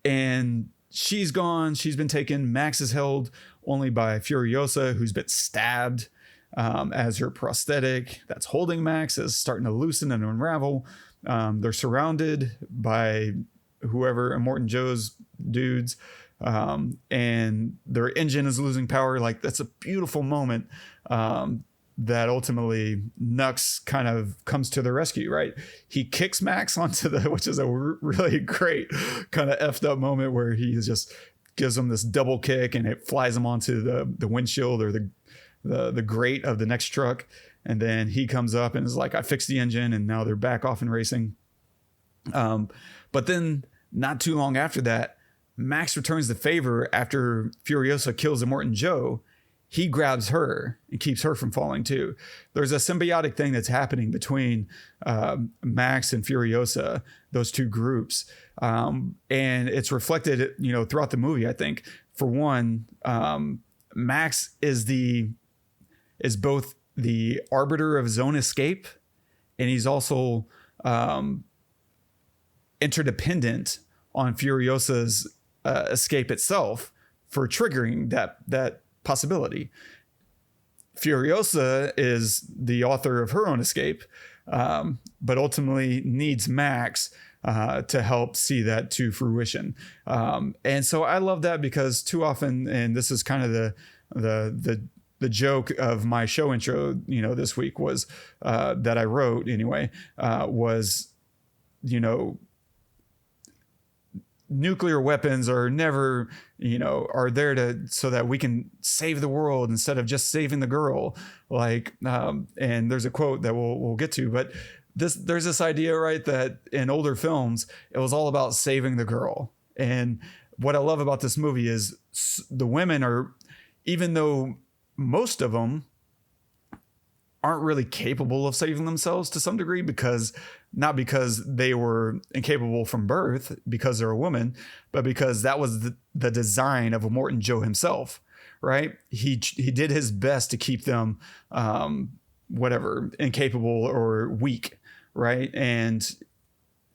S2: And she's gone. She's been taken. Max is held only by Furiosa, who's been stabbed as her prosthetic that's holding Max is starting to loosen and unravel. They're surrounded by whoever Immortan Joe's dudes, and their engine is losing power. Like that's a beautiful moment that ultimately Nux kind of comes to the rescue, right? He kicks Max onto which is a really great kind of effed up moment where he just gives him this double kick and it flies him onto the windshield or the grate of the next truck. And then he comes up and is like, I fixed the engine, and now they're back off and racing. But then not too long after that, Max returns the favor after Furiosa kills Immortan Joe. He grabs her and keeps her from falling too. There's a symbiotic thing that's happening between Max and Furiosa, those two groups. And it's reflected, throughout the movie, I think. For one, Max is both the arbiter of his own escape, and he's also interdependent on Furiosa's escape itself for triggering that possibility. Furiosa is the author of her own escape, but ultimately needs Max to help see that to fruition. And so I love that because too often, and this is kind of the joke of my show intro, this week was that I wrote anyway, was, nuclear weapons are never, are there so that we can save the world instead of just saving the girl. And there's a quote that we'll get to, but there's this idea, right, that in older films, it was all about saving the girl. And what I love about this movie is the women are, even though most of them aren't really capable of saving themselves to some degree, not because they were incapable from birth because they're a woman, but because that was the design of Immortan Joe himself, right? He did his best to keep them incapable or weak, right? And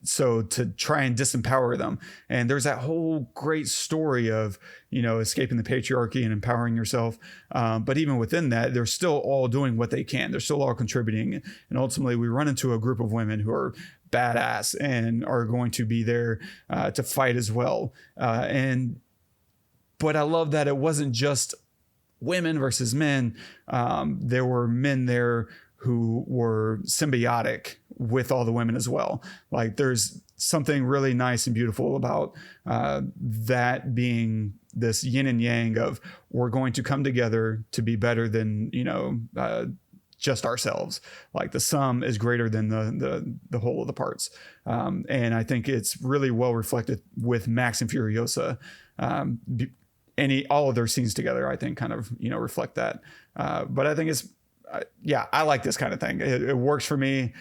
S2: so to try and disempower them. And there's that whole great story of, escaping the patriarchy and empowering yourself. But even within that, they're still all doing what they can. They're still all contributing. And ultimately we run into a group of women who are badass and are going to be there to fight as well. But I love that it wasn't just women versus men. There were men there who were symbiotic with all the women as well. Like there's something really nice and beautiful about that being this yin and yang of we're going to come together to be better than, just ourselves. Like the sum is greater than the whole of the parts. And I think it's really well reflected with Max and Furiosa. All of their scenes together, I think kind of, reflect that. But I think I like this kind of thing. It works for me.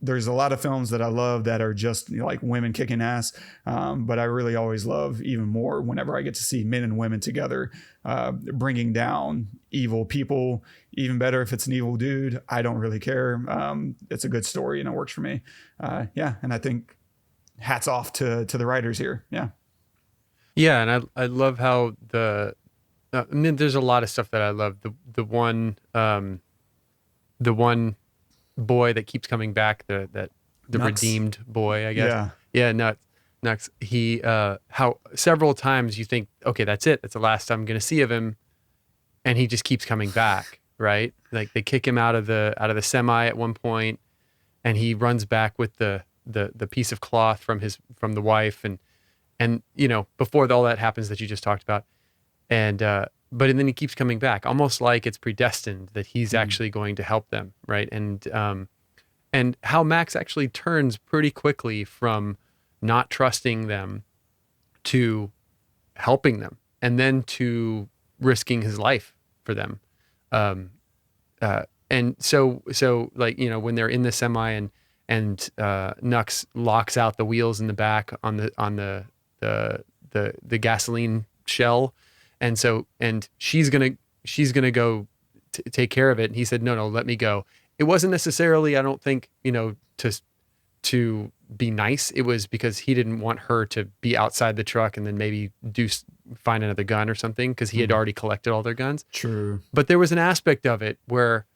S2: There's a lot of films that I love that are just like women kicking ass. But I really always love even more whenever I get to see men and women together, bringing down evil people. Even better if it's an evil dude. I don't really care. It's a good story and it works for me. And I think hats off to the writers here. Yeah.
S3: Yeah. And I love how there's a lot of stuff that I love. The one boy that keeps coming back, the Nux. Redeemed boy, I guess. Yeah. Nux. He how several times you think, okay, that's it. That's the last I'm going to see of him, and he just keeps coming back, right? Like they kick him out of the semi at one point, and he runs back with the piece of cloth from the wife, and before all that happens that you just talked about. And then he keeps coming back, almost like it's predestined that he's actually going to help them, right? And how Max actually turns pretty quickly from not trusting them to helping them, and then to risking his life for them. And so when they're in the semi and Nux locks out the wheels in the back on the gasoline shell. And she's gonna go take care of it. And he said, no, let me go. It wasn't necessarily, I don't think, to be nice. It was because he didn't want her to be outside the truck and then maybe find another gun or something, because he had already collected all their guns.
S2: True.
S3: But there was an aspect of it where,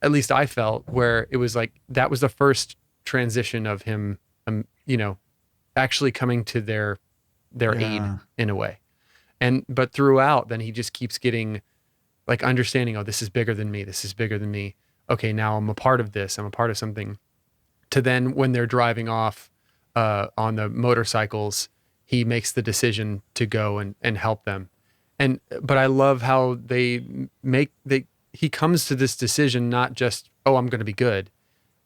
S3: at least I felt, where it was like that was the first transition of him, actually coming to their aid in a way. But throughout, then he just keeps getting like understanding, oh, this is bigger than me. This is bigger than me. Okay, now I'm a part of this. I'm a part of something. To then when they're driving off on the motorcycles, he makes the decision to go and help them. But I love how he comes to this decision, not just, oh, I'm going to be good.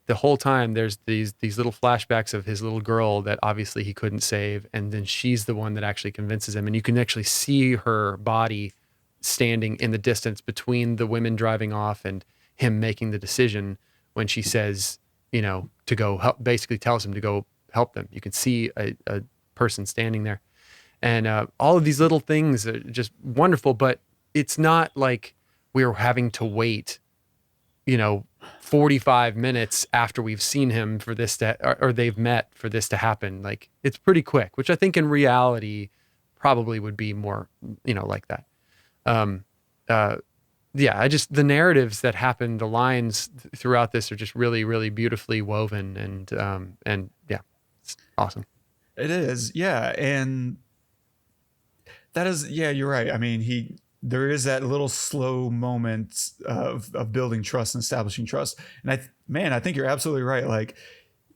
S3: The whole time there's these little flashbacks of his little girl that obviously he couldn't save, and then she's the one that actually convinces him, and you can actually see her body standing in the distance between the women driving off and him making the decision when she says, to go help, basically tells him to go help them. You can see a person standing there, and all of these little things are just wonderful. But it's not like we're having to wait 45 minutes after we've seen him for this or they've met for this to happen. Like, it's pretty quick, which I think in reality probably would be more, like that. the narratives that happen, the lines throughout this are just really, really beautifully woven, and yeah, it's awesome.
S2: It is, yeah, and that is, yeah, you're right. I mean, there is that little slow moment of building trust and establishing trust, and I think you're absolutely right. Like,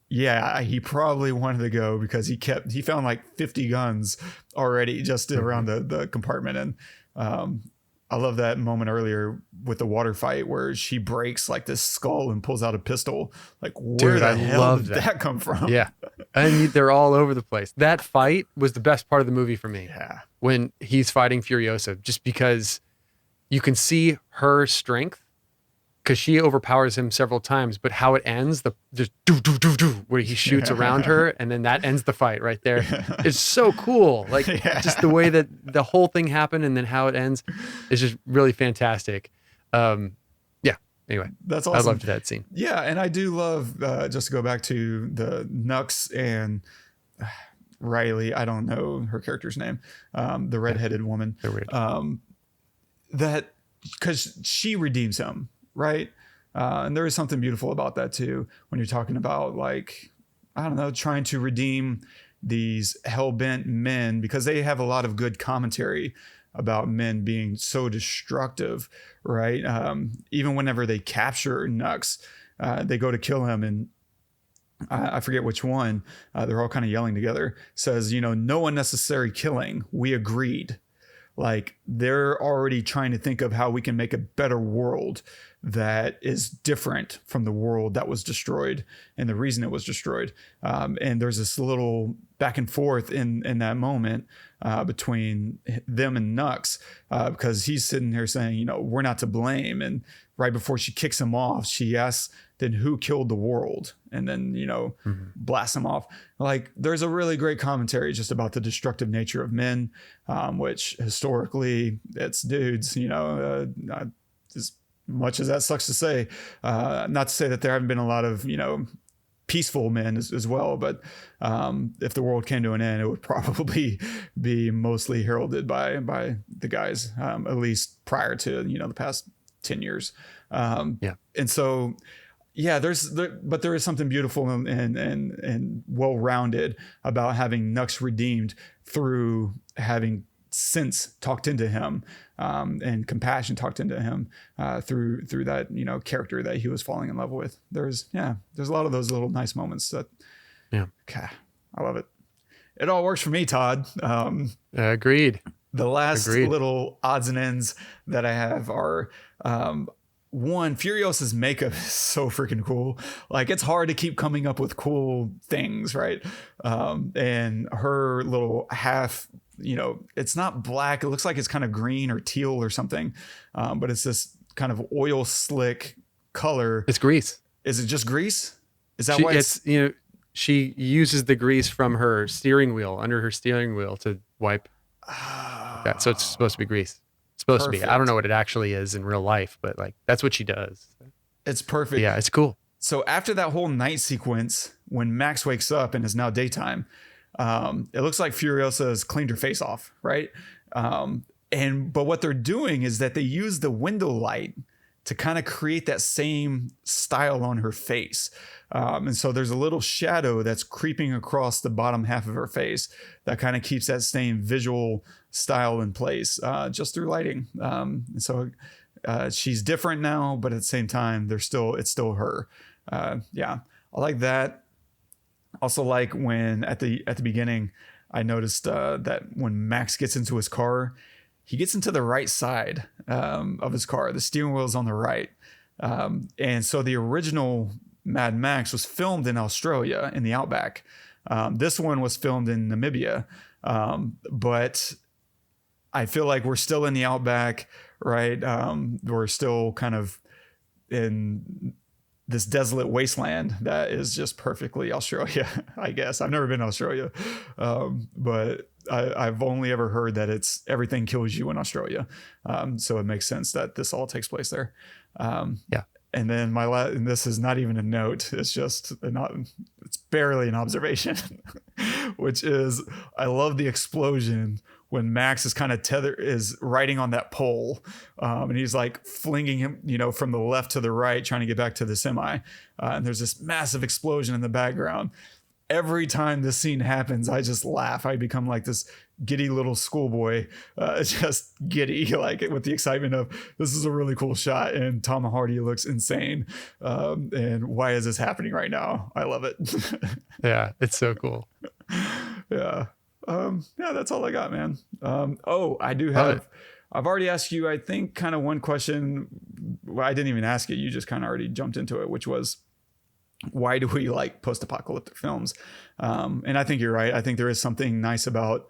S2: yeah, he probably wanted to go because he found like 50 guns already just around the compartment, and I love that moment earlier with the water fight where she breaks like this skull and pulls out a pistol. Like, where the hell did that come from?
S3: Yeah. And they're all over the place. That fight was the best part of the movie for me.
S2: Yeah.
S3: When he's fighting Furiosa, just because you can see her strength, because she overpowers him several times, but how it ends, just do, where he shoots around her, and then that ends the fight right there. It's so cool. Like, just the way that the whole thing happened and then how it ends is just really fantastic. Anyway,
S2: that's awesome.
S3: I loved that scene.
S2: Yeah, and I do love, just to go back to the Nux and Riley, I don't know her character's name, the redheaded woman.
S3: They're weird.
S2: That, because she redeems him, right? And there is something beautiful about that too, when you're talking about, like, I don't know, trying to redeem these hell-bent men, because they have a lot of good commentary about men being so destructive, right? Even whenever they capture Nux, they go to kill him, and I forget which one, they're all kind of yelling together, says, no unnecessary killing, we agreed. Like, they're already trying to think of how we can make a better world that is different from the world that was destroyed and the reason it was destroyed. And there's this little back and forth in that moment between them and Nux, because he's sitting here saying, we're not to blame. And right before she kicks him off, she asks, then who killed the world? And then, blasts him off. Like, there's a really great commentary just about the destructive nature of men, which historically it's dudes, as much as that sucks to say, not to say that there haven't been a lot of, peaceful men as well. But if the world came to an end, it would probably be mostly heralded by the guys, at least prior to, the past 10 years. And so, yeah, but there is something beautiful and well-rounded about having Nux redeemed through having sense talked into him, and compassion talked into him, through that, character that he was falling in love with. There's a lot of those little nice moments that, I love it. It all works for me, Todd.
S3: Agreed.
S2: The last little odds and ends that I have are, one, Furiosa's makeup is so freaking cool. Like, it's hard to keep coming up with cool things, right? And her little half, it's not black. It looks like it's kind of green or teal or something. But it's this kind of oil slick color.
S3: It's grease.
S2: Is it just grease? Is that why it's
S3: she uses the grease from her steering wheel, under her steering wheel, to wipe that. So it's supposed to be grease. Supposed to be. I don't know what it actually is in real life, but like, that's what she does.
S2: It's perfect.
S3: Yeah, it's cool.
S2: So after that whole night sequence, when Max wakes up and is now daytime, it looks like Furiosa has cleaned her face off, right? But what they're doing is that they use the window light to kind of create that same style on her face. And so there's a little shadow that's creeping across the bottom half of her face that kind of keeps that same visual style in place, just through lighting. And so she's different now, but at the same time, it's still her. I like that. Also, like when at the beginning, I noticed that when Max gets into his car, he gets into the right side of his car. The steering wheel is on the right. And so the original Mad Max was filmed in Australia in the outback. This one was filmed in Namibia. But I feel like we're still in the outback, right? We're still kind of in this desolate wasteland that is just perfectly Australia, I guess. I've never been to Australia, but I've only ever heard that it's everything kills you in Australia. So it makes sense that this all takes place there. And then and this is not even a note. It's just it's barely an observation, which is I love the explosion when Max is kind of is riding on that pole, and he's like flinging him, from the left to the right, trying to get back to the semi. And there's this massive explosion in the background. Every time this scene happens, I just laugh. I become like this giddy little schoolboy, just giddy, like with the excitement of this is a really cool shot, and Tom Hardy looks insane. And why is this happening right now? I love it.
S3: Yeah, it's so cool.
S2: Yeah. Yeah, that's all I got, man. I do have, I've already asked you, I think, kind of one question. Well, I didn't even ask it. You just kind of already jumped into it, which was, why do we like post-apocalyptic films? And I think you're right. I think there is something nice about,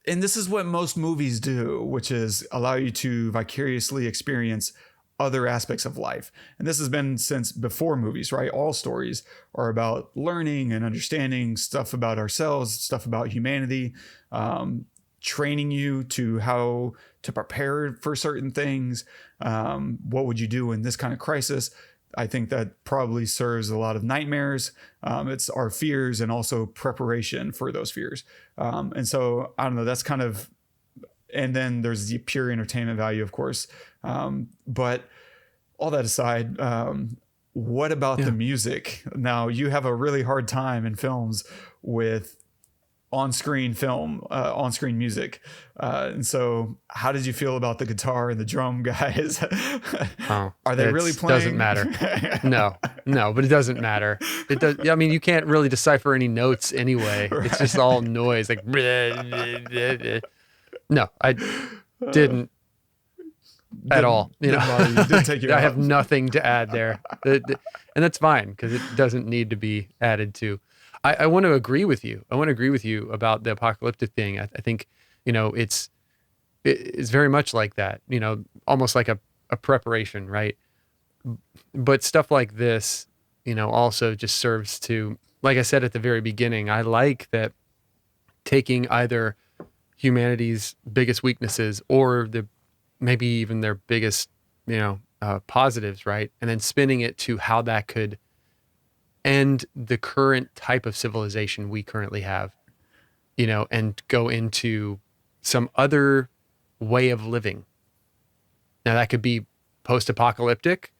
S2: and this is what most movies do, which is allow you to vicariously experience other aspects of life. And this has been since before movies, right? All stories are about learning and understanding stuff about ourselves, stuff about humanity, training you to how to prepare for certain things. What would you do in this kind of crisis? I think that probably serves a lot of nightmares. It's our fears and also preparation for those fears. And so, I don't know, that's kind of, and then there's the pure entertainment value, of course. But all that aside, what about the music? Now, you have a really hard time in films with on-screen music. And so how did you feel about the guitar and the drum guys? Are they really playing?
S3: Doesn't matter. No, but it doesn't matter. It does. I mean, you can't really decipher any notes anyway. Right. It's just all noise. Like, no, I didn't at all. You didn't take
S2: you
S3: I have nothing to add there. And that's fine because it doesn't need to be added to. I want to agree with you. I want to agree with you about the apocalyptic thing. I think, it's very much like that, almost like a preparation, right? But stuff like this, also just serves to, like I said at the very beginning, I like that taking either humanity's biggest weaknesses or maybe even their biggest, positives, right? And then spinning it to how that could end the current type of civilization we currently have, and go into some other way of living. Now that could be post-apocalyptic,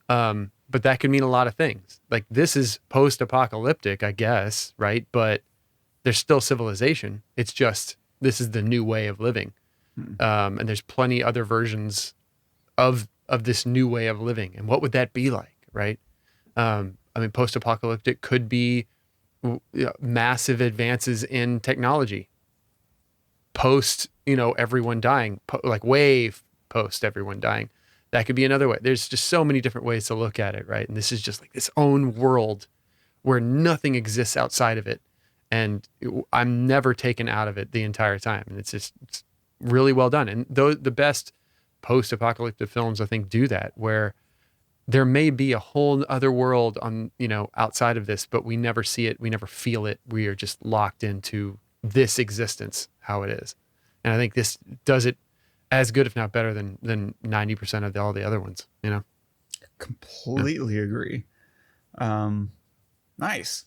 S3: but that could mean a lot of things. Like this is post-apocalyptic, I guess, right? But there's still civilization. It's just, this is the new way of living. And there's plenty other versions of this new way of living. And what would that be like, right? Post-apocalyptic could be massive advances in technology. Post, everyone dying, way post everyone dying. That could be another way. There's just so many different ways to look at it, right? And this is just like this own world where nothing exists outside of it. And I'm never taken out of it the entire time. And it's really well done. And the best post-apocalyptic films, I think, do that, where there may be a whole other world on, outside of this, but we never see it. We never feel it. We are just locked into this existence, how it is. And I think this does it as good, if not better than 90% of all the other ones,
S2: Completely agree. Nice.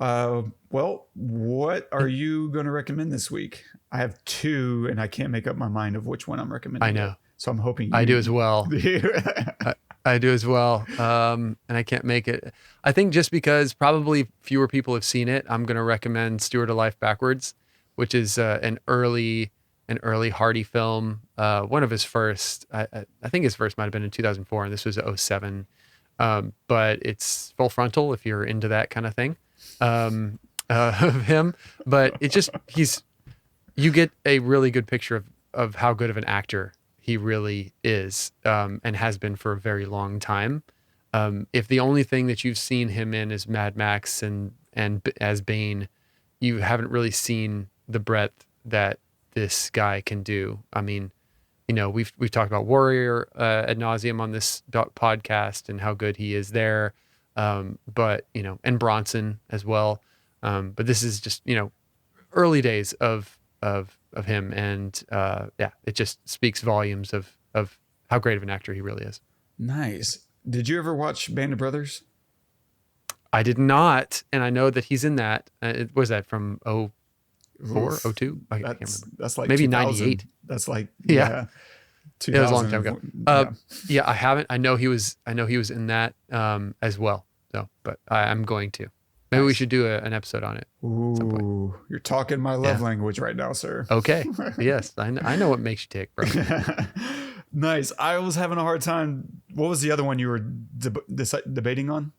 S2: Well, what are you going to recommend this week? I have two and I can't make up my mind of which one I'm recommending.
S3: I know.
S2: So I'm hoping
S3: I do as well. I do as well. And I can't make it. I think just because probably fewer people have seen it, I'm going to recommend Steward of Life Backwards, which is an early Hardy film. One of his first, I think his first might've been in 2004 and this was 2007. But it's full frontal if you're into that kind of thing, of him. But it just, you get a really good picture of how good of an actor he really is, and has been for a very long time. If the only thing that you've seen him in is Mad Max and as Bane, you haven't really seen the breadth that this guy can do. I mean, we've talked about Warrior ad nauseum on this podcast and how good he is there. But and Bronson as well. But this is just early days of him, and it just speaks volumes of how great of an actor he really is.
S2: Nice. Did you ever watch Band of Brothers?
S3: I did not, and I know that he's in that. Was that from 02? I can't remember.
S2: That's like
S3: maybe
S2: 2000.
S3: 98.
S2: That's like,
S3: Yeah.
S2: 2000.
S3: It was a long time ago. Yeah, I haven't. I know he was in that as well. So, but I'm going to. Maybe we should do an episode on it.
S2: Ooh, you're talking my love language right now, sir.
S3: Okay. Yes, I know what makes you tick, bro.
S2: Nice. I was having a hard time. What was the other one you were debating on?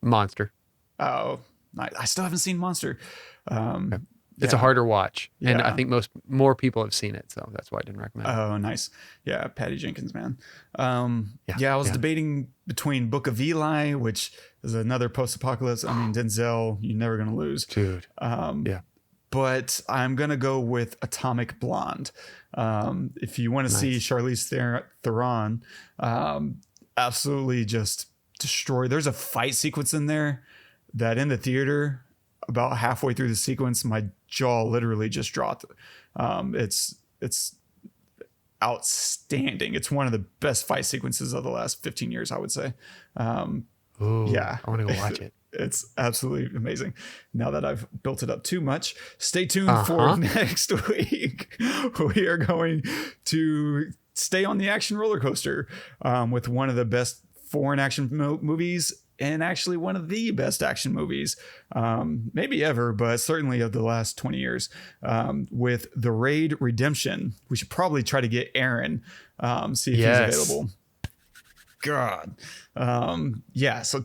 S3: Monster.
S2: Oh, nice. I still haven't seen Monster.
S3: Okay. It's a harder watch, and I think more people have seen it, so that's why I didn't recommend it.
S2: Oh, nice. Yeah, Patty Jenkins, man. I was debating between Book of Eli, which is another post-apocalypse. I mean, Denzel, you're never going to lose.
S3: Dude.
S2: But I'm going to go with Atomic Blonde. If you want to see Charlize Theron, absolutely just destroy. There's a fight sequence in there that in the theater, about halfway through the sequence, my jaw literally just dropped. It's outstanding. It's one of the best fight sequences of the last 15 years, I would say. Yeah,
S3: I want to go watch it.
S2: It's absolutely amazing. Now that I've built it up too much, stay tuned for next week. We are going to stay on the action roller coaster with one of the best foreign action movies, and actually one of the best action movies, maybe ever, but certainly of the last 20 years, with The Raid Redemption. We should probably try to get Aaron, see if he's available. God. So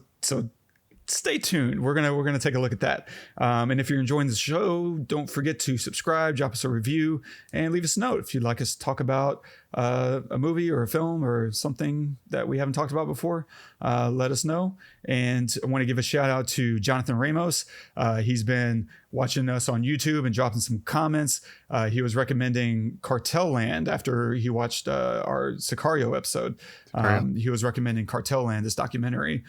S2: stay tuned. We're gonna take a look at that. And if you're enjoying the show, don't forget to subscribe, drop us a review, and leave us a note if you'd like us to talk about a movie or a film or something that we haven't talked about before. Let us know. And I want to give a shout out to Jonathan Ramos. He's been watching us on YouTube and dropping some comments. He was recommending Cartel Land after he watched our Sicario episode. He was recommending Cartel Land, this documentary,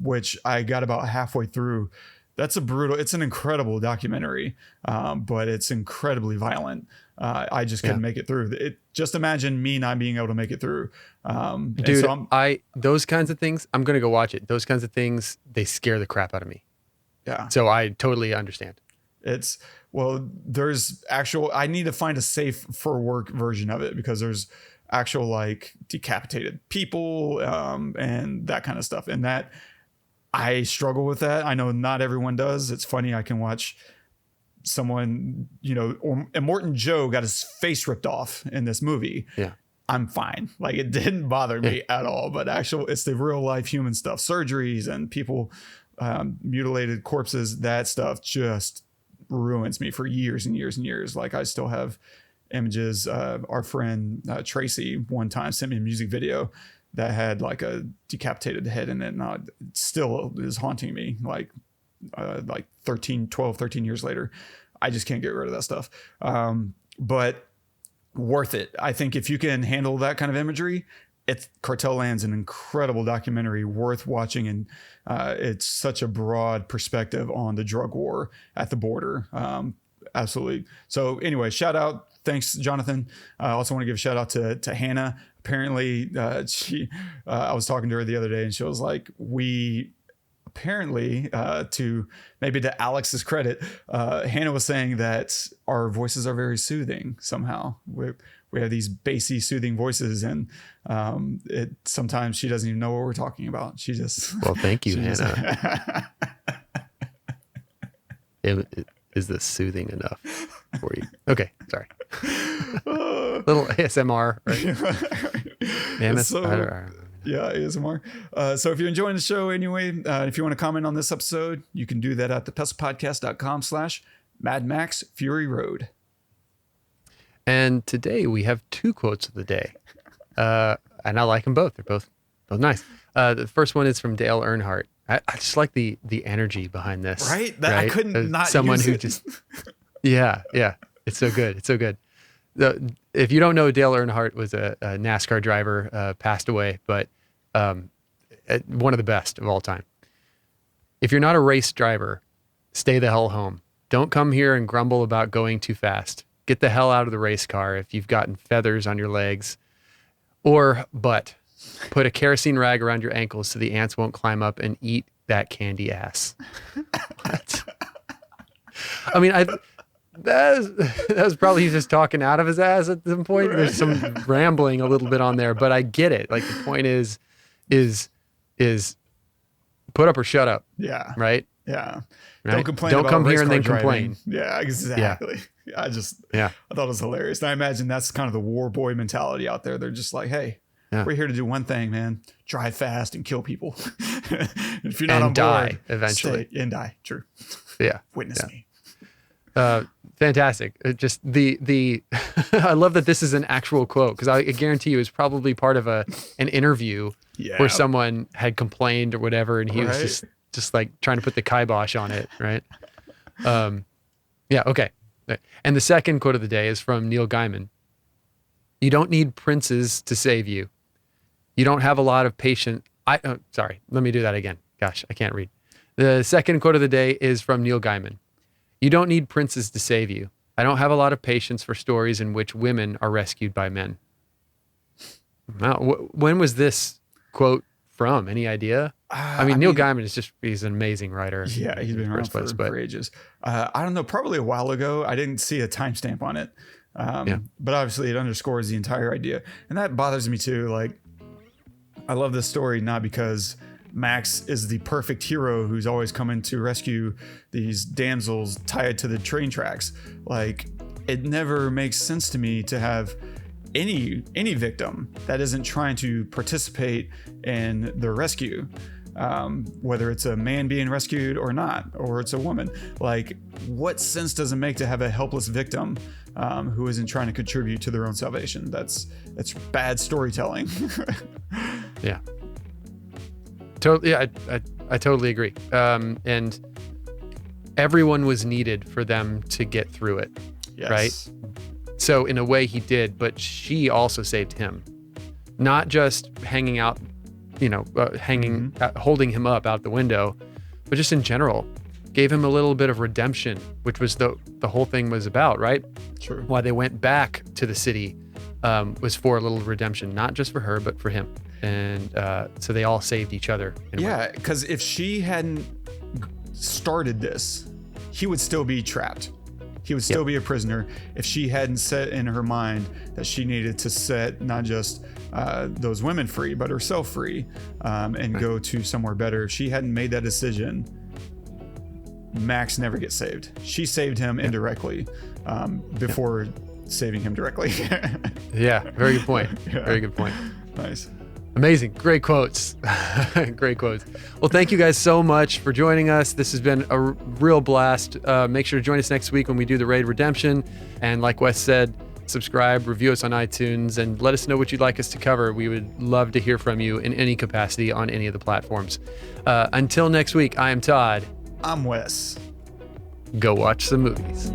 S2: which I got about halfway through. It's an incredible documentary, but it's incredibly violent. I just couldn't make it through. Just imagine me not being able to make it through.
S3: Dude, so those kinds of things, I'm going to go watch it. Those kinds of things, they scare the crap out of me.
S2: Yeah.
S3: So I totally understand.
S2: There's I need to find a safe for work version of it, because there's actual like decapitated people and that kind of stuff. And that I struggle with that. I know not everyone does. It's funny. I can watch someone, or Immortan Joe got his face ripped off in this movie.
S3: Yeah.
S2: I'm fine. Like, it didn't bother me at all, but it's the real life human stuff, surgeries and people, mutilated corpses. That stuff just ruins me for years and years and years. Like, I still have images. Our friend Tracy one time sent me a music video that had like a decapitated head in it. And it still is haunting me. Like 13 years later, I just can't get rid of that stuff. But worth it. I think if you can handle that kind of imagery, Cartel Land's an incredible documentary worth watching. And it's such a broad perspective on the drug war at the border. Absolutely. So anyway, shout out. Thanks, Jonathan. I also want to give a shout out to Hannah. Apparently, I was talking to her the other day, and she was like, to Alex's credit, Hannah was saying that our voices are very soothing somehow. We have these bassy, soothing voices, and sometimes she doesn't even know what we're talking about. She just...
S3: Well, thank you, Hannah. Is this soothing enough for you? Okay, sorry. Little ASMR, right?
S2: Yeah, ASMR. So if you're enjoying the show anyway, if you want to comment on this episode, you can do that at thepestlepodcast.com/Mad Max Fury Road.
S3: And today we have two quotes of the day. And I like them both. They're both nice. The first one is from Dale Earnhardt. I just like the energy behind this.
S2: Right? I couldn't not
S3: someone
S2: use
S3: who
S2: it.
S3: just Yeah. It's so good. It's so good. If you don't know, Dale Earnhardt was a NASCAR driver, passed away, but one of the best of all time. If you're not a race driver, stay the hell home. Don't come here and grumble about going too fast. Get the hell out of the race car if you've gotten feathers on your legs. But put a kerosene rag around your ankles so the ants won't climb up and eat that candy ass. I mean, that was probably just talking out of his ass at some point. Right. There's some rambling a little bit on there, but I get it. Like the point is put up or shut up.
S2: Yeah.
S3: Right.
S2: Yeah.
S3: Right?
S2: Don't complain.
S3: Don't
S2: about
S3: come here and then
S2: driving.
S3: complain.
S2: Yeah, exactly. Yeah. I thought it was hilarious. And I imagine that's kind of the war boy mentality out there. They're just like, hey, we're here to do one thing, man. Drive fast and kill people. If you're not on board,
S3: die eventually.
S2: Stay and die. True.
S3: Yeah.
S2: Witness me.
S3: Fantastic. Just the I love that this is an actual quote, because I guarantee you it's probably part of an interview where someone had complained or whatever, and he was just like trying to put the kibosh on it, right? Okay. And the second quote of the day is from Neil Gaiman. You don't need princes to save you. You don't have a lot of patience. Sorry, let me do that again. Gosh, I can't read. The second quote of the day is from Neil Gaiman. You don't need princes to save you. I don't have a lot of patience for stories in which women are rescued by men. Now, when was this quote from? Any idea? I mean, Neil Gaiman he's an amazing writer.
S2: Yeah, he's been around for ages. I don't know, probably a while ago. I didn't see a timestamp on it. But obviously it underscores the entire idea. And that bothers me too. Like, I love this story not because Max is the perfect hero who's always coming to rescue these damsels tied to the train tracks. Like, it never makes sense to me to have any victim that isn't trying to participate in the rescue, whether it's a man being rescued or not, or it's a woman. Like, what sense does it make to have a helpless victim who isn't trying to contribute to their own salvation? That's bad storytelling.
S3: Yeah. Totally. Yeah, I totally agree. And everyone was needed for them to get through it. Yes. Right. So in a way he did, but she also saved him, not just hanging out, holding him up out the window, but just in general, gave him a little bit of redemption, which was the whole thing was about, right?
S2: Sure.
S3: Why they went back to the city was for a little redemption, not just for her, but for him. And so they all saved each other.
S2: Yeah, because if she hadn't started this, he would still be trapped. He would still be a prisoner if she hadn't set in her mind that she needed to set not just those women free, but herself free, and go to somewhere better. If she hadn't made that decision, Max never gets saved. She saved him indirectly before saving him directly.
S3: Yeah, very good point. Very good point.
S2: Nice.
S3: Amazing. Great quotes. Great quotes. Well, thank you guys so much for joining us. This has been a real blast. Make sure to join us next week when we do the Raid Redemption. And like Wes said, subscribe, review us on iTunes, and let us know what you'd like us to cover. We would love to hear from you in any capacity on any of the platforms. Until next week, I am Todd.
S2: I'm Wes.
S3: Go watch some movies.